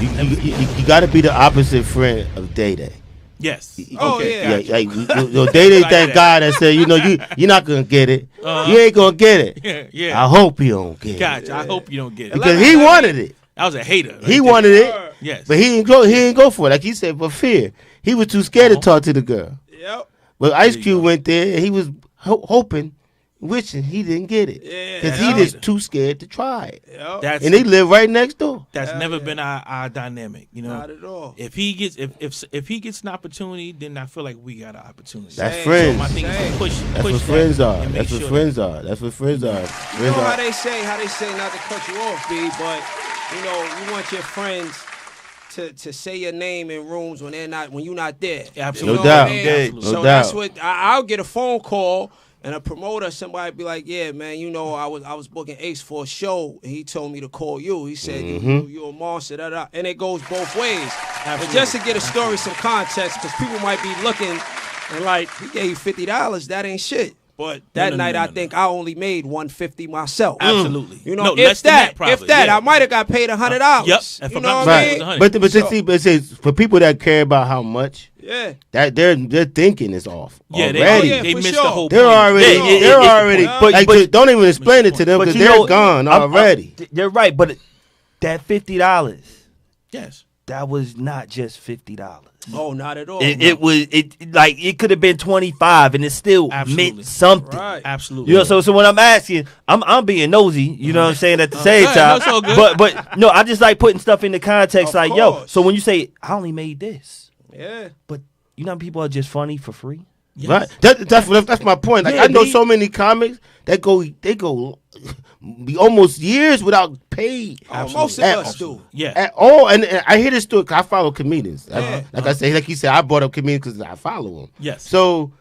You got to be the opposite friend of Day Day. Yes. Oh, Okay. yeah. Like Day Day, that guy that said, you know, you're not gonna get it. Uh-huh. You ain't gonna get it. Yeah. I hope you don't get it Gotcha. I hope you don't get it. because he wanted it. I was a hater. right He there. wanted it, Yes. but he didn't go for it. Like he said, for fear. He was too scared to talk to the girl. Yep. But Ice you Cube go. went there and he was hoping, wishing he didn't get it. Yeah, Because yeah. he just too scared to try it. Yep. That's And they live right next door. that's Hell never yeah. been our dynamic. You know, Not at all. if he gets if he gets an opportunity, then I feel like we got an opportunity. That's Same. friends. So my thing is to push That's push what that friends are. and make That's what sure friends are. That's what friends are. You Friends know are. how they say not to cut you off, B, but you know, you want your friends to say your name in rooms when you're not there. Absolutely. No You know what doubt. I mean? Absolutely. No So doubt. that's what I'll get a phone call and a promoter, somebody be like, "Yeah, man, you know, I was booking Ace for a show, and he told me to call you. He said you a monster, and it goes both ways. And just to get a story some context, because people might be looking and like, he gave you $50, that ain't shit. But that night, I think I only made $150 myself. Absolutely. You know, No, if less than that, if probably. that, Yeah. I might have got paid $100. Yep. If You I'm know not what I mistaken, mean? But So- it says for people that care about how much, Yeah. that their thinking is off. Yeah, already. they for missed sure. the whole They're point. already, Yeah, they're it's the already. point. But- Like, but- don't even explain it to them But because you they're know, gone already. You're right, but that $50, Yes. that was not just $50. Oh, not at all. It was like it could have been 25, and it still Absolutely. meant something. Right. Absolutely. You know, so when I'm asking, I'm being nosy. You know what I'm saying at the same Go ahead, time. no, it's all good. But no, I just like putting stuff into context. Of Like, yo, course. so when you say I only made this, Yeah. but you know, people are just funny for free. Yes. Right. That's my point. Like Yeah, I know they- so many comics that go be almost years without paid. Oh, most of At- us do. Yeah. At all, and I hear this story 'cause I follow comedians. Yeah. Like I say, like he said, I brought up comedians because I follow them. Yes. So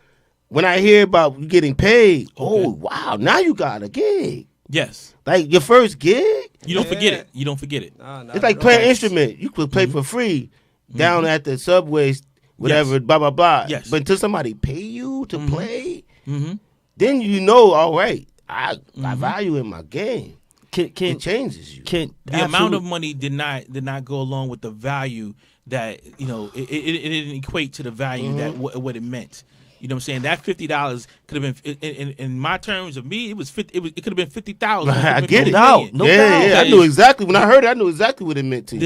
when I hear about you getting paid, Okay. oh wow, now you got a gig. Yes. Like your first gig, You don't forget Yeah. it. You don't forget it. Nah, not it's like at playing all. an instrument. You could play for free down at the subways, whatever, blah blah blah. Yes. But until somebody pay you to play, Mm-hmm. then you know, all right, I value in my game. Can It changes you. The amount of money did not go along with the value that it didn't equate to the value that what it meant. You know what I'm saying? That $50 could have been in my terms of me. It was it could have been 50,000. I get it. No doubt. Yeah, I knew exactly when I heard it. I knew exactly what it meant to you.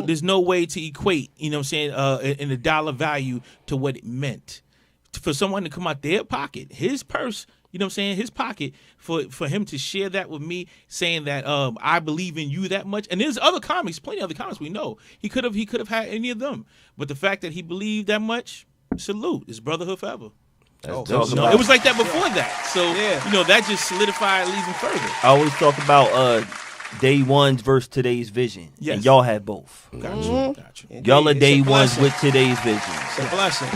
There's no way to equate. You know what I'm saying? In the dollar value to what it meant for someone to come out their pocket, his purse. You know what I'm saying? His pocket for him to share that with me, saying that I believe in you that much. And there's other comics, plenty of other comics we know. He could have had any of them, but the fact that he believed that much, salute. It's brotherhood forever. talk You know, about- it was like that before that. So Yeah. that just solidified it even further. I always talk about day ones versus today's vision. Yes. And y'all had both. Gotcha. Indeed, Y'all are it's a day ones blessing. with today's vision. It's a blessing.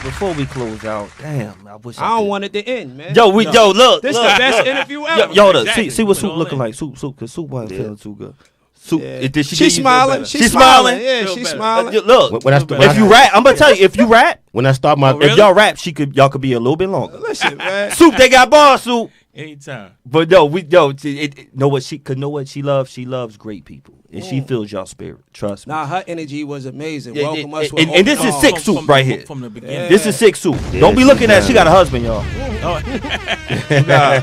Before we close out, damn, I wish I don't want it to end, man. Yo, look. This look, the best look. interview Yo, ever. yo, Exactly. see what Put it Soup all looking in. like. Soup, because Soup wasn't feeling too good. Soup, did she She's give you- smiling. She's She's smiling. smiling? Yeah, Feel she's better. smiling. Look, When I if you rap, I'm gonna tell you, if you rap, when I start my really? if y'all rap, y'all could be a little bit longer. Listen, man. Soup, they got bars, Soup. Anytime. But know what she loves? She loves great people, and she feels y'all spirit. Trust me. Nah, her energy was amazing. Yeah, Welcome yeah, us with and this open is arms. sick Soup right here. From the beginning. This is sick Soup. Yeah, Don't be she's looking at. down. She got a husband, y'all.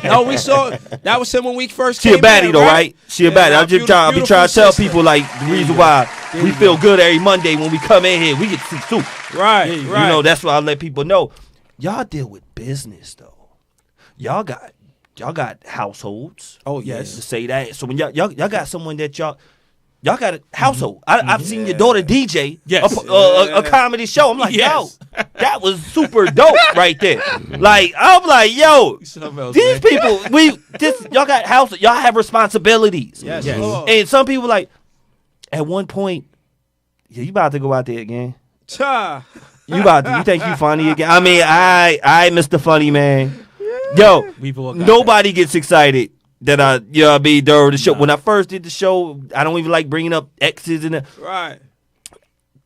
No, we saw that was him when we first She came a baddie in, though, right? She a Yeah, baddie. nah, I be trying to beautiful tell sister. people like the reason why we feel good every Monday when we come in here. We get to see Soup. Right, You right. know, that's why I let people know. Y'all deal with business though. Y'all got households. Oh, To yes. say that. So when y'all got someone that y'all Y'all got a household. I've seen your daughter DJ Yes. a comedy show. I'm like, Yes. yo, that was super dope right there. Like, I'm like, yo, these people, y'all got household. Y'all have responsibilities. Yes. And some people like, at one point, yeah, you about to go out there again. Cha. You think you funny again? I mean, I Mr. Funny Man. Yo, nobody gets excited that I be during the show. When I first did the show, I don't even like bringing up exes and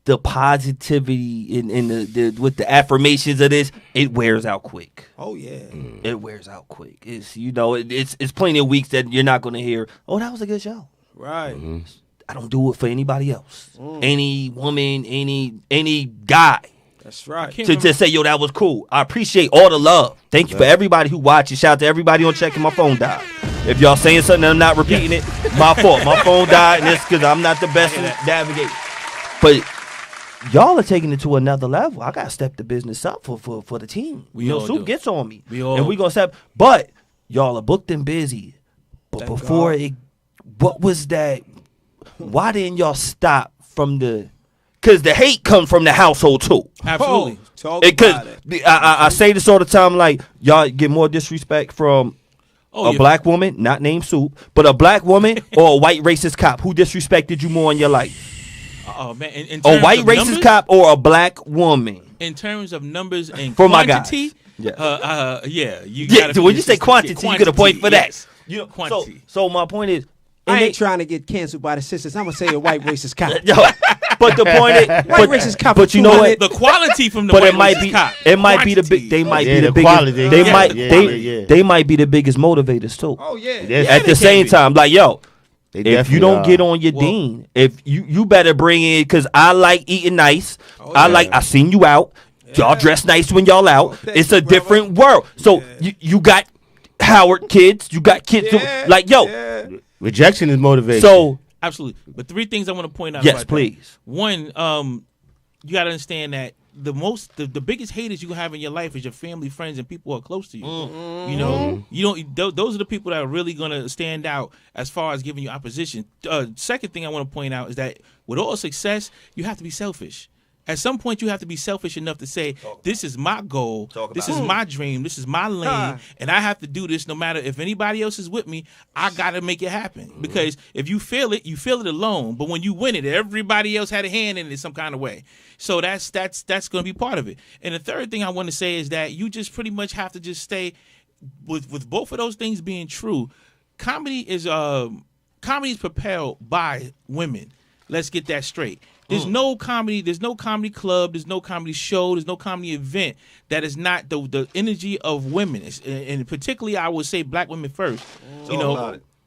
the positivity in the with the affirmations of this, it wears out quick. Oh yeah, it wears out quick. It's it's plenty of weeks that you're not going to hear. Oh, that was a good show. Right. Mm-hmm. I don't do it for anybody else. Any woman, any guy. That's right. To say, yo, that was cool. I appreciate all the love. Thank you for everybody who watches. Shout out to everybody on checking. My phone died. If y'all saying something and I'm not repeating it, my fault. My phone died, and it's because I'm not the best in navigating. But y'all are taking it to another level. I got to step the business up for the team. Soup gets on me. And we going to step. But y'all are booked and busy. But before what was that? Why didn't y'all stop from the... Because the hate comes from the household, too. Absolutely. Because I say this all the time, like, y'all get more disrespect from a black woman, not named Soup, but a black woman or a white racist cop. Who disrespected you more in your life? Oh, man. A white racist cop or a black woman? In terms of numbers and for quantity, my guys. yeah. When you say quantity, you get a point for that. Quantity. So my point is... I ain't trying to get canceled by the sisters. I'm going to say a white racist cop. But the point is, white racist cop. But you know what? The quality from the white racist cop. It might be the big. They might be the biggest. They might be the biggest motivators too. Oh yeah. At the same time, like yo, if you don't get on your dean, if you better bring in, because I like eating nice. I seen you out. Y'all dress nice when y'all out. It's a different world. So you got Howard kids. You got kids like yo. Rejection is motivation. So absolutely. But three things I want to point out. Yes, please. That. One, you got to understand that the biggest haters you have in your life is your family, friends, and people who are close to you. You know, those are the people that are really going to stand out as far as giving you opposition. Second thing I want to point out is that with all success, you have to be selfish. At some point, you have to be selfish enough to say, this is my goal, this is my dream, this is my lane, and I have to do this no matter if anybody else is with me. I got to make it happen. Because if you feel it alone. But when you win it, everybody else had a hand in it some kind of way. So that's going to be part of it. And the third thing I want to say is that you just pretty much have to just stay, with both of those things being true, comedy is propelled by women. Let's get that straight. There's no comedy club, there's no comedy show, there's no comedy event that is not the energy of women. And particularly I would say black women first.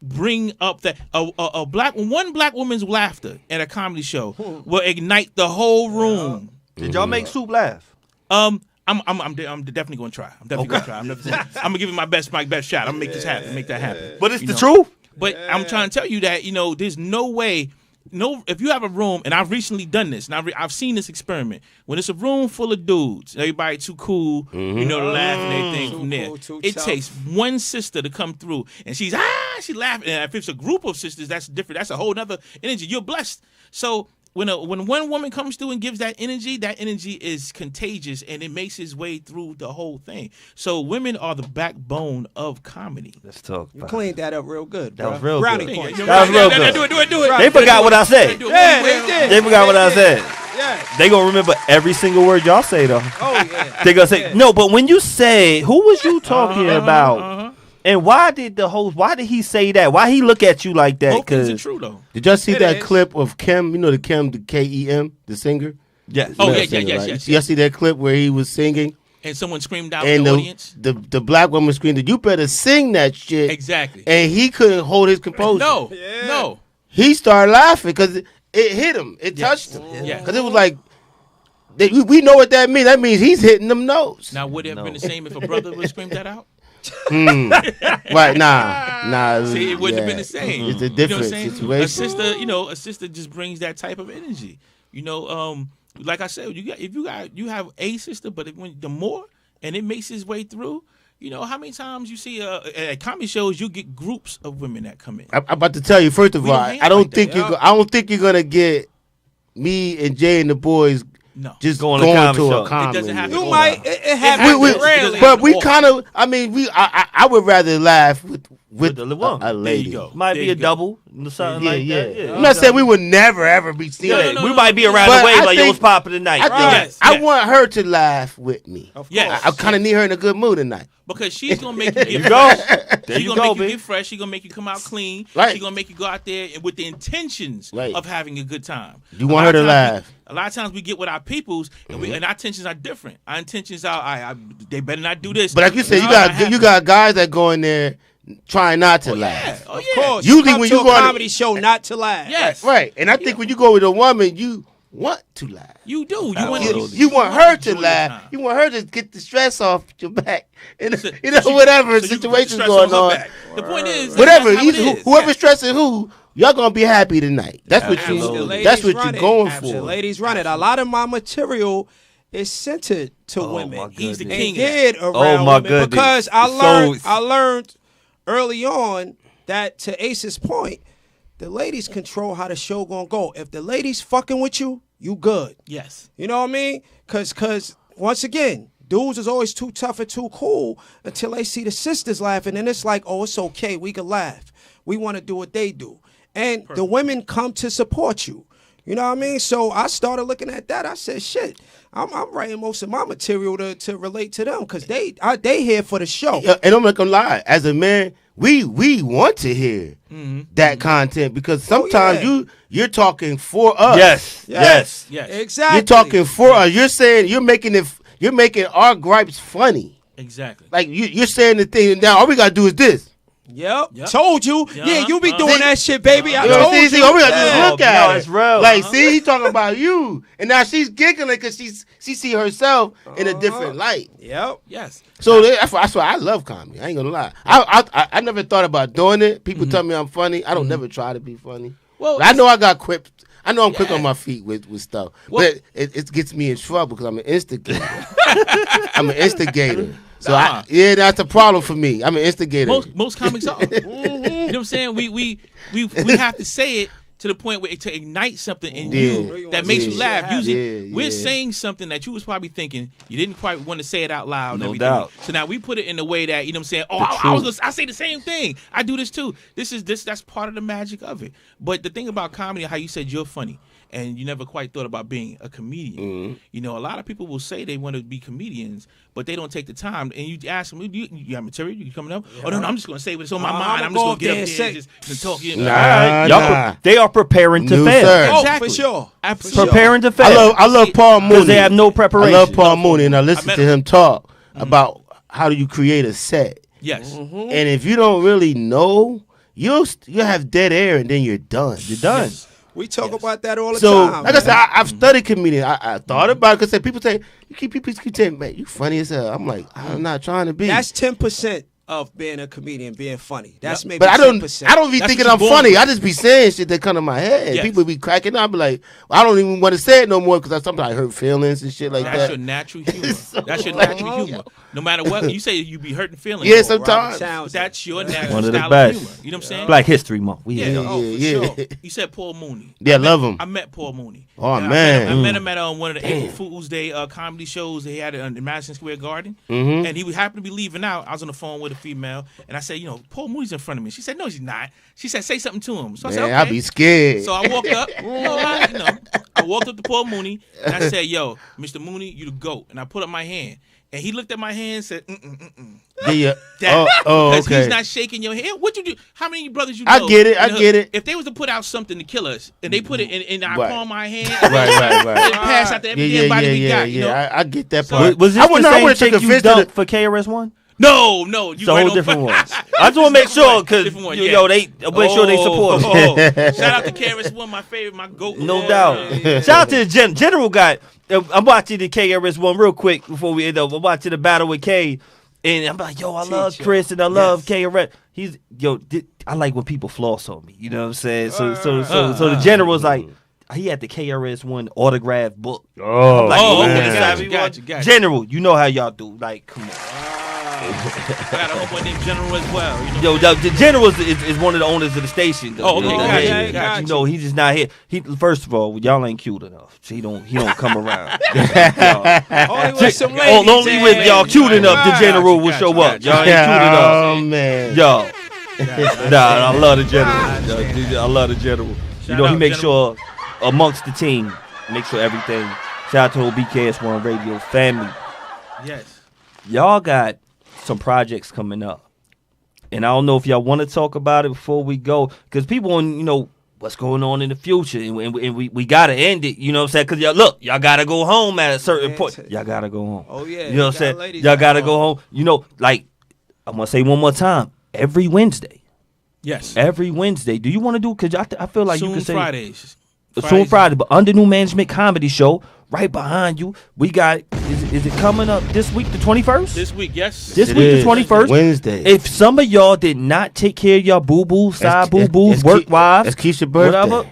Bring up that one black woman's laughter at a comedy show will ignite the whole room. Did y'all make Soup laugh? I'm definitely gonna try. I'm gonna give it my best shot. I'm gonna make this happen, make that happen. But it's the truth. But I'm trying to tell you that, there's no way. No, if you have a room, and I've recently done this, and I've seen this experiment. When it's a room full of dudes, everybody too cool, to laugh and everything from there. It takes one sister to come through, and she's laughing. And if it's a group of sisters, that's different. That's a whole nother energy. You're blessed. So when one woman comes through and gives that energy is contagious, and it makes its way through the whole thing. So women are the backbone of comedy. Let's talk. You cleaned that up real good. That was real Brownie good. points. That was real good. Do it. They forgot what I said. Yeah, they did. They forgot what I said. Yeah. They gonna remember every single word y'all say though. Oh yeah. They gonna say no, but when you say, who was you talking about? And why did he say that? Why he look at you like that? Both things are true though. Did y'all see that clip of Kim? You know the K-E-M, the singer? Yes. Oh yes. Y'all see that clip where he was singing? And someone screamed out in the audience? The black woman screamed, you better sing that shit. Exactly. And he couldn't hold his composure. No. He started laughing because it hit him. It touched him. Yeah. Because it was like, we know what that means. That means he's hitting them notes. Now, would it have been the same if a brother would scream that out? Right, nah. See, it wouldn't have been the same. It's a different situation. A sister just brings that type of energy. Like I said, you have a sister, but when the more and it makes its way through, You know how many times you see at comedy shows you get groups of women that come in. I'm about to tell you. First of We all, don't hang I don't like think that. I don't think you're gonna get me and Jay and the boys No. just Going going, to comedy to show. a comedy. It doesn't happen. You Oh, might. no. It happens We- rarely. but we Often. kind of. I mean, I would rather laugh with the woman. a There lady. you go. Might There be you a go. double, something Yeah, like yeah. that. Yeah. I'm not saying we would never ever be seen. No, no, We might be around But the way I like, yo, think- what's popping tonight? I think Yes, I yes. want her to laugh with me. Of Yes. course. I kind of need her in a good mood tonight. Because she's gonna make you get You fresh. go. There She's you gonna go, make you B. get fresh. She's gonna make you come out clean. Right. She's gonna make you go out there with the intentions Right. of having a good time. You A want lot her of to times laugh. A lot of times we get with our peoples, and, and our intentions are different. Our intentions are, they better not do this. But like you said, No, you not got happen. guys that go in there trying not to Oh, yeah. laugh. Oh, Of yeah. course. Usually Come when to you a go on- comedy show, not to laugh. Yes. Right. And I think when you go with a woman, you want to laugh. You do. You want, Absolutely. You want her to enjoy your laugh. time. You want her to get the stress off your back. And So- you know, so whatever so you can put the situation's stress going her on. back. The point is, Whatever. that's how it is. Whoever's Yeah. stressing who, y'all gonna be happy tonight. That's what Absolutely. you. That's what run you're it. going Absolutely. for. Ladies run it. A lot of my material is centered to Oh, women. my He's the goodness. king and of that. geared around Oh, my women goodness. because So- I learned early on that, to Ace's point, the ladies control how the show gonna go. If the ladies fucking with you, you good. Yes. You know what I mean? Cause once again, dudes is always too tough and too cool until they see the sisters laughing, and it's like, oh, it's okay, we can laugh. We want to do what they do, and the women come to support you. You know what I mean? So I started looking at that. I said, shit, I'm writing most of my material to relate to them because they here for the show. Yeah, and I'm not gonna lie. As a man, we want to hear that content because sometimes yeah. you're talking for us. Yes. Yes. Exactly. You're talking for us. You're saying you're making our gripes funny. Exactly. Like you're saying the thing. Now all we gotta do is this. Yep. Yep. Told you. Yeah. Yeah, you be doing See? that shit, baby. I You know, told you. see, all we gotta do Yeah. is look at No, it. it's real. Like, see, he talking about you, and now she's giggling because she see herself in a different light. Yep. Yes. So that's why I love comedy. I ain't gonna lie. I never thought about doing it. People tell me I'm funny. I don't never try to be funny. Well, I know I got quick. I know I'm quick Yeah. on my feet with stuff, Well- but it gets me in trouble because I'm an instigator. I'm an instigator. So Nah. that's a problem for me. I'm an instigator. Most comics are. You know what I'm saying? We have to say it to the point where to ignite something in you Yeah. that makes you Yeah. laugh. Usually, Yeah, we're yeah. saying something that you was probably thinking you didn't quite want to say it out loud. and No everything. doubt. So now we put it in a way that, you know what I'm saying? Oh, I say the same thing. I do this too. That's part of the magic of it. But the thing about comedy, how you said you're funny. And you never quite thought about being a comedian. You know, a lot of people will say they want to be comedians, but they don't take the time. And you ask them, you have material? You coming up? Oh, no, I'm just going to say what's on my mind. I'm just going to get up there and just talk. You know. Nah, Y'all nah. they are preparing to No, fail. sir. Oh, Exactly. for sure. Absolutely. Preparing to fail. I love Paul Mooney. Because they have no I preparation. love Paul Mooney, and I listen met to him talk about how do you create a set. Yes. And if you don't really know, you'll have dead air, and then you're done. You're done. Yes. We talk about that all the So, time. like I said, I've studied comedian. I thought about it because people say people keep saying, "Man, you funny as hell." I'm like, I'm not trying to be. That's 10% of being a comedian, being funny. That's maybe but I 10%. don't be That's thinking what I'm you're born funny. with. I just be saying shit that come to my head. Yes. People be cracking up. I be like, I don't even want to say it no more because sometimes I hurt feelings and shit like That's that. your natural humor. That's your natural humor. No matter what, you say you be hurting feelings. Yeah, Robert sometimes. Townsend. That's your natural One of the style best. of humor. You know what I'm saying? Black History Month. We Yeah, here. oh, for yeah. sure. You said Paul Mooney. Yeah, love him. I met Paul Mooney. Oh, And man. I met him at one of the April Fool's Day comedy shows they had in Madison Square Garden. And he happened to be leaving out. I was on the phone with a female, and I said, Paul Mooney's in front of me. She said, no, he's not. She said, say something to him. So I said, Man, okay. I be scared. So I walked up. I walked up to Paul Mooney, and I said, yo, Mr. Mooney, you the GOAT. And I put up my hand. And he looked at my hand and said, Yeah. that. Because okay. he's not shaking your hand. What you do? How many brothers you know? I get it, I in the get hood, it. If they was to put out something to kill us, and they put it in our Right. palm of my hand, Right. and pass out to every damn body we got, you know? I get that So- part. Was this I the wouldn't- I same wouldn't take chick you offense to the- dumped for KRS-One? No, you It's a right whole on different point. one. I just want to make sure because Different one, they yeah. make sure they support. Shout out to KRS-One, my favorite, my GOAT. No Yeah, doubt. yeah. Shout out to the General guy. I'm watching the KRS-One real quick before we end up. I'm watching the battle with K, and I'm like, yo, I love Chris and I love KRS. He's I like when people floss on me. You know what I'm saying? So the General's like, he had the KRS-One autograph book. Oh, Like, Oh, okay, okay, savvy gotcha. General, you know how y'all do. Like, come on. I got a homeboy named General as well. You know? Yo, the General is one of the owners of the station. Oh, okay, The gotcha, head. gotcha. You know, he's just not here. First of all, y'all ain't cute enough. So he don't come around. Only with some ladies. Only with y'all cute enough, the General will show up. Y'all ain't cute enough. Oh man. Yo. Nah, I love the General. I love the General. You know, he makes sure amongst the team, make sure everything. Shout out to the BKS1 Radio family. Yes. Y'all got some projects coming up. And I don't know if y'all want to talk about it before we go. Because people want, you know, what's going on in the future. And we got to end it. You know what I'm saying? Because y'all got to go home at a certain point. Y'all got to go home. Oh, yeah. You know what I'm saying? Y'all got to go home. You know, like, I'm going to say one more time. Every Wednesday. Yes. Every Wednesday. Do you want to do? Because I feel like Soon you can say. Fridays. Soon Friday. But Under New Management Comedy Show. Right behind you, we got. Is it coming up this week, the 21st? This week, yes. This week, the 21st. Wednesday. If some of y'all did not take care of y'all boo boos, side boo boos, work wives, that's Keisha's birthday. whatever,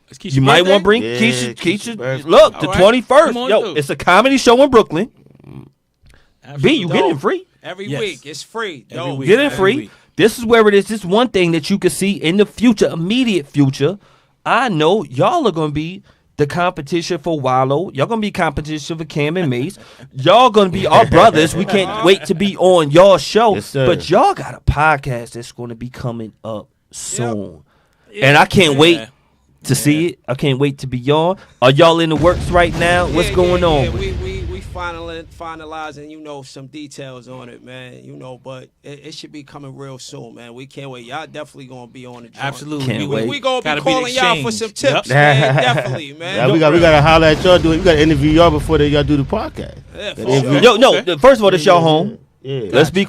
It's Keisha's you might birthday? want to bring Yeah, Keisha. Keisha's birthday. Look, the All right. 21st. Come on Yo, through. it's a comedy show in Brooklyn. Absolutely. B, you get in free. Every Yes. week. It's free. Every Yo, week. Get in Every free. week. This is where it is. This is one thing that you can see in the future, immediate future. I know y'all are going to be the competition for Wallow. Y'all going to be competition for Cam and Mace. Y'all going to be our brothers. We can't wait to be on y'all show. Yes, sir. But y'all got a podcast that's going to be coming up soon. And I can't wait to see it. I can't wait to be on. Are y'all in the works right now? What's going on? with it? We finalizing, you know, some details on it, man. You know, but it should be coming real soon, man. We can't wait. Y'all definitely gonna be on the joint. Absolutely. Can't wait. We gonna Gotta be be the calling y'all for exchange. some tips, Yep. man. Definitely, man. Yeah, we gotta holler at y'all. We gotta interview y'all before y'all do the podcast. Yeah, for Gotta sure. interview- Yo, no. Okay. First of all, this y'all home. Yeah. Let's be Appreciate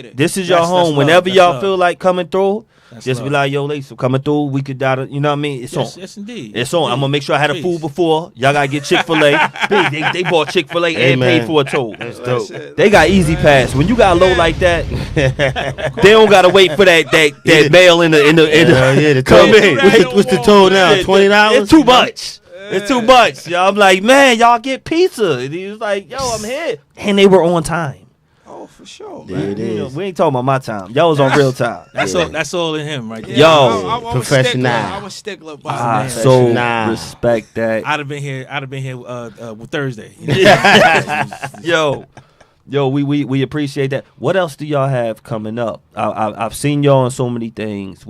clear. it. This is your That's home. love. Whenever That's y'all love. feel like coming through, That's just be love. like, yo, Lace, coming through. We could, you know what I mean? It's Yes, on. yes, indeed. It's on. I'm gonna make sure I had a Please. food before. Y'all gotta get Chick-fil-A. they bought Chick-fil-A and Amen. paid for a toll. That's That dope. shit- They got Easy Pass. When you got low like that, they don't gotta wait for that mail in the Yeah, the come toll. in. What's the toll now? $20. It's too much. It's too much. Y'all, I'm like, man, y'all get pizza. And he was like, yo, I'm here. And they were on time. Oh, for sure, Yeah, man. it You know, is. we ain't talking about my time. Y'all was on real time. That's all in him right there. Yo, I'm professional. I'm a stickler. By I man. so Nah. respect that. I'd have been here with Thursday. You know? Yo, we appreciate that. What else do y'all have coming up? I've seen y'all on so many things.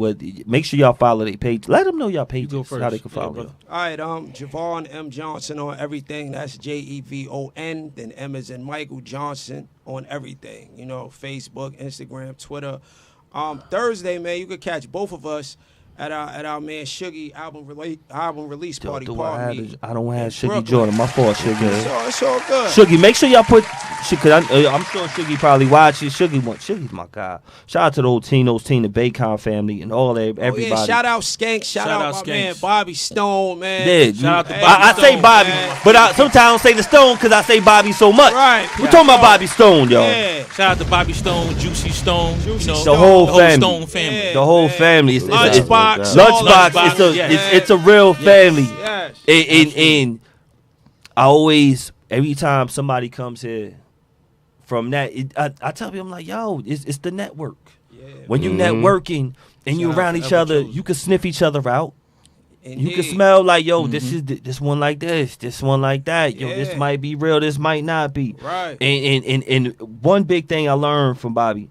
Make sure y'all follow their page. Let them know y'all pages. go first. How they can Yeah, follow brother. you. All right, Javon M. Johnson on everything. That's JEVON. Then M as in Michael Johnson on everything. You know, Facebook, Instagram, Twitter. Thursday, man, you could catch both of us at our man Shuggy album release party. Pardon me. I don't have in Shuggy Brooklyn. Jordan. My fault, Shuggy. It's all good. Shuggy, make sure y'all put. Cause I'm sure Shuggy probably watches. Shuggy's my guy. Shout out to the old team, the Bacon family, and all everybody. Oh, yeah, shout out Skank. Shout out my Skanks. man Bobby Stone, man. Yeah, Shout out to Hey, Bobby I say Stone, Bobby, man. but sometimes I don't say the Stone because I say Bobby so much. Right. We're talking about Bobby Stone, y'all. Yeah. Shout out to Bobby Stone, Juicy Stone, Juicy you know, Stone. The whole the whole family. Stone family. Yeah. The whole man. family. Lunchbox. Lunchbox. It's a real family. Yes. And I always, every time somebody comes here from that, I tell people, I'm like, yo, it's the network. Yeah. When you networking and you Shout out around to each Ever other, Chosen. you can sniff each other out. You can Indeed. smell like, yo, this is this one like this one like that. Yo, this Yeah. might be real, this might not be. Right. And one big thing I learned from Bobby,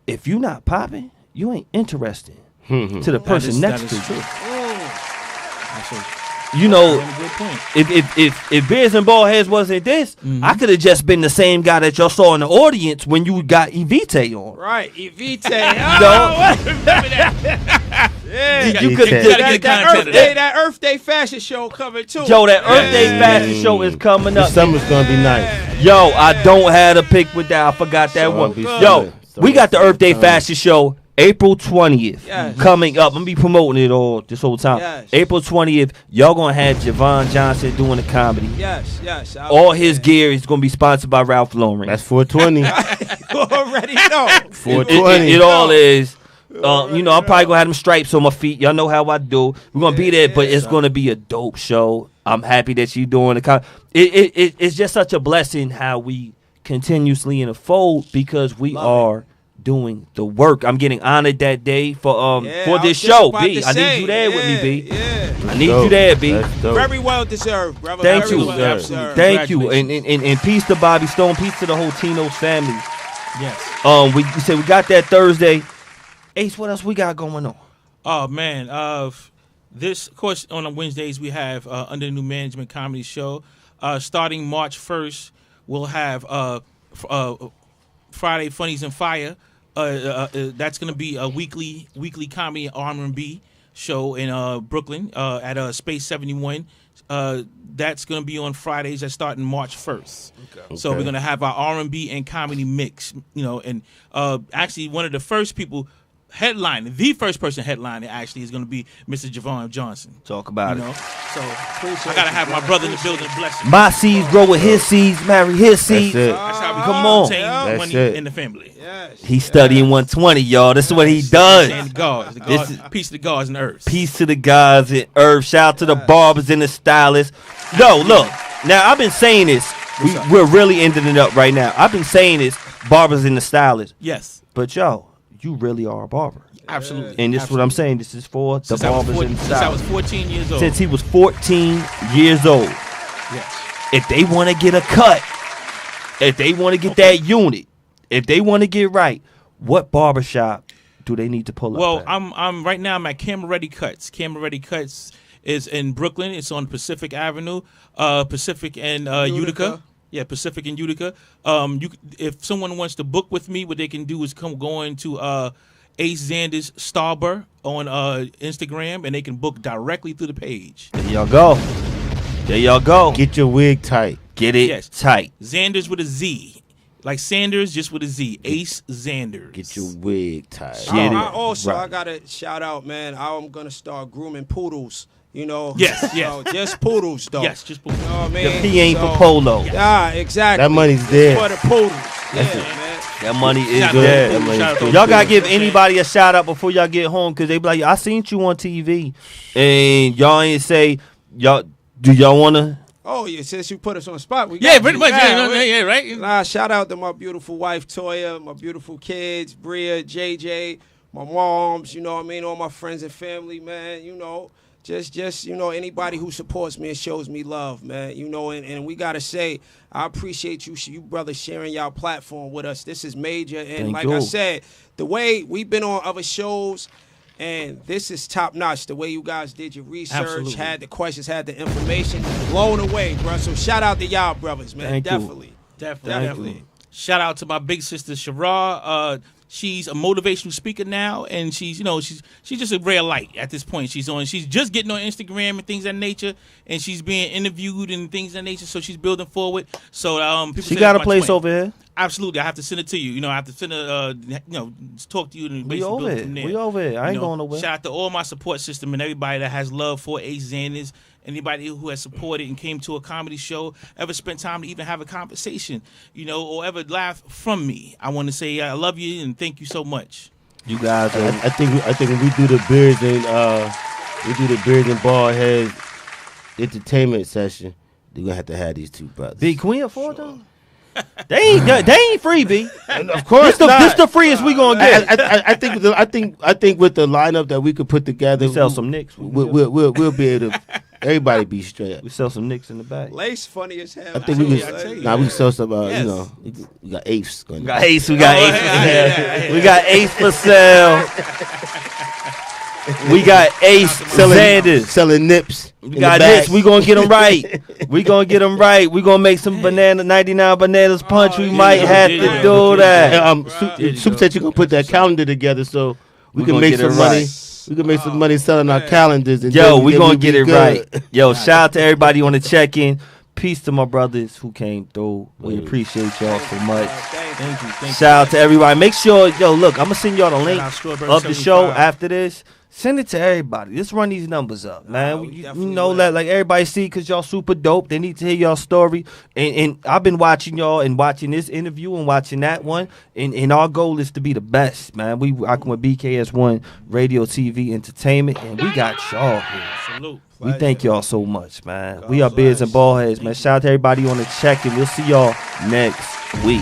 if you not popping, you ain't interesting to the person That next is to true. you. That's a You know, good point. if Beards N Baldheads wasn't this, I could have just been the same guy that y'all saw in the audience when you got Evite on. Right. Evite. know? Remember that. Yeah. You could have gotta get content of that. That Earth Day fashion show coming too. Yo, that Earth Day fashion show is coming The up. summer's gonna be nice. Yo, I don't have a pick with that. I forgot that Summer one. be Yo, summer. we got the Earth Day Summer. fashion show April 20th Yes. coming up. I'm gonna be promoting it all this whole time. Yes. April 20th, y'all gonna have Javon Johnson doing the comedy. Yes. All his gear is gonna be sponsored by Ralph Lauren. That's 420. You already know. 420. It all is. You know, I'm probably gonna have them stripes on my feet. Y'all know how I do. We're gonna be there, but it's gonna be a dope show. I'm happy that you doing the comedy. It's just such a blessing how we continuously in the fold because we are doing the work. I'm getting honored that day for this show, B. I need you there with me, B. Yeah. I need you there, B. Very well deserved, brother. Thank Very you. well deserved. Thank you. And peace to Bobby Stone, peace to the whole Tino's family. Yes. We said we got that Thursday. Ace, what else we got going on? Oh man, this of course on Wednesdays we have Under the New Management comedy show. Starting March 1st, we'll have Friday Funnies and Fire. That's gonna be a weekly comedy R&B show in Brooklyn at Space 71. That's gonna be on Fridays. That's starting March 1st. Okay. So we're gonna have our R&B and comedy mix. And actually one of the first people. The first person headlining actually is going to be Mr. Javon Johnson. Talk about it. So I got to have my brother in the building bless him. My seeds grow with his seeds, marry his seeds. That's how we come on. Maintain money in the family. Yes. He's studying 120, y'all. This is what he does. And the gods. Peace to the gods and earth. Peace to the gods and earth. Shout out to the barbers and the stylists. No, look. Now, I've been saying this. We're really ending it up right now. I've been saying this, barbers and the stylists. Yes. But, yo, you really are a barber. Absolutely. And this is what I'm saying. This is for the barbers and the stylists. Since I was 14 years old. Since he was 14 years old. Yes. If they want to get a cut, if they want to get that unit, if they want to get right, what barbershop do they need to pull up Well, at? I'm right now I'm at Camera Ready Cuts. Camera Ready Cuts is in Brooklyn. It's on Pacific Avenue, Pacific and Utica. Yeah, Pacific and Utica. If someone wants to book with me, what they can do is go into Ace Xander's Starber on Instagram, and they can book directly through the page. There y'all go. There y'all go. Get your wig tight. Get it tight. Xander's with a Z. Like Sanders, just with a Z. Ace Xanders. Get your wig tight. I got to shout out, man. I'm going to start grooming poodles. Yes. Just poodles, though. Yes, just poodles. You know what I mean? The P ain't for polo. Yeah, exactly. That money's there. For the poodles. Man. That money is Shout there. out to Y'all gotta give anybody a shout out before y'all get home, cause they be like, I seen you on TV, and y'all ain't say do y'all wanna? Oh, yeah, since you put us on the spot, pretty much. Yeah, right. Nah, shout out to my beautiful wife Toya, my beautiful kids Bria, JJ, my moms. You know what I mean? All my friends and family, man. Just anybody who supports me and shows me love, man. And we gotta say, I appreciate you brothers sharing y'all platform with us. This is major, and I said, the way we've been on other shows, and this is top notch. The way you guys did your research, had the questions, had the information, blown away, bro. So shout out to y'all brothers, man. Definitely. Shout out to my big sister Shara. She's a motivational speaker now, and she's just a ray of light at this point. She's just getting on Instagram and things of that nature, and she's being interviewed and things of that nature. So she's building forward. So She got a place over here. Absolutely, I have to send it to you. I have to send talk to you and we over it. We over it. I ain't going nowhere. Shout out to all my support system and everybody that has love for Ace Xanders. Anybody who has supported and came to a comedy show, ever spent time to even have a conversation, or ever laugh from me. I want to say I love you and thank you so much. You guys, I think when we do the Beards and Baldheads entertainment session, we're gonna have to have these two brothers. B, can we afford them? They ain't free, B. And of course, this the freest we gonna get. I think with the lineup that we could put together, sell some nicks. We'll be able to. Everybody be straight. We sell some nicks in the back. Lace funny as hell. I think we can sell some. We got Ace. We got Ace. We got Ace. We got Ace for sale. We got Ace selling nips. We got nips. We gonna get them right. We gonna get them right. We gonna make some 99 bananas punch. We might have to do that. Soup said you gonna put that calendar together so we can make some money. We can make some money selling our calendars. And we gonna get it right. Yo, shout out to everybody on the check-in. Peace to my brothers who came through. We appreciate y'all so much. Thank you. Shout out to everybody. Make sure, look, I'm gonna send y'all the link of the show after this. Send it to everybody. Let's run these numbers up, man. Let everybody see, because y'all super dope. They need to hear y'all story. And I've been watching y'all and watching this interview and watching that one. And our goal is to be the best, man. We rocking with BKS1 Radio, TV, Entertainment, and we got y'all here. Salute. We thank y'all so much, man. We are Beards and Baldheads, man. Shout out to everybody on the check, and we'll see y'all next We.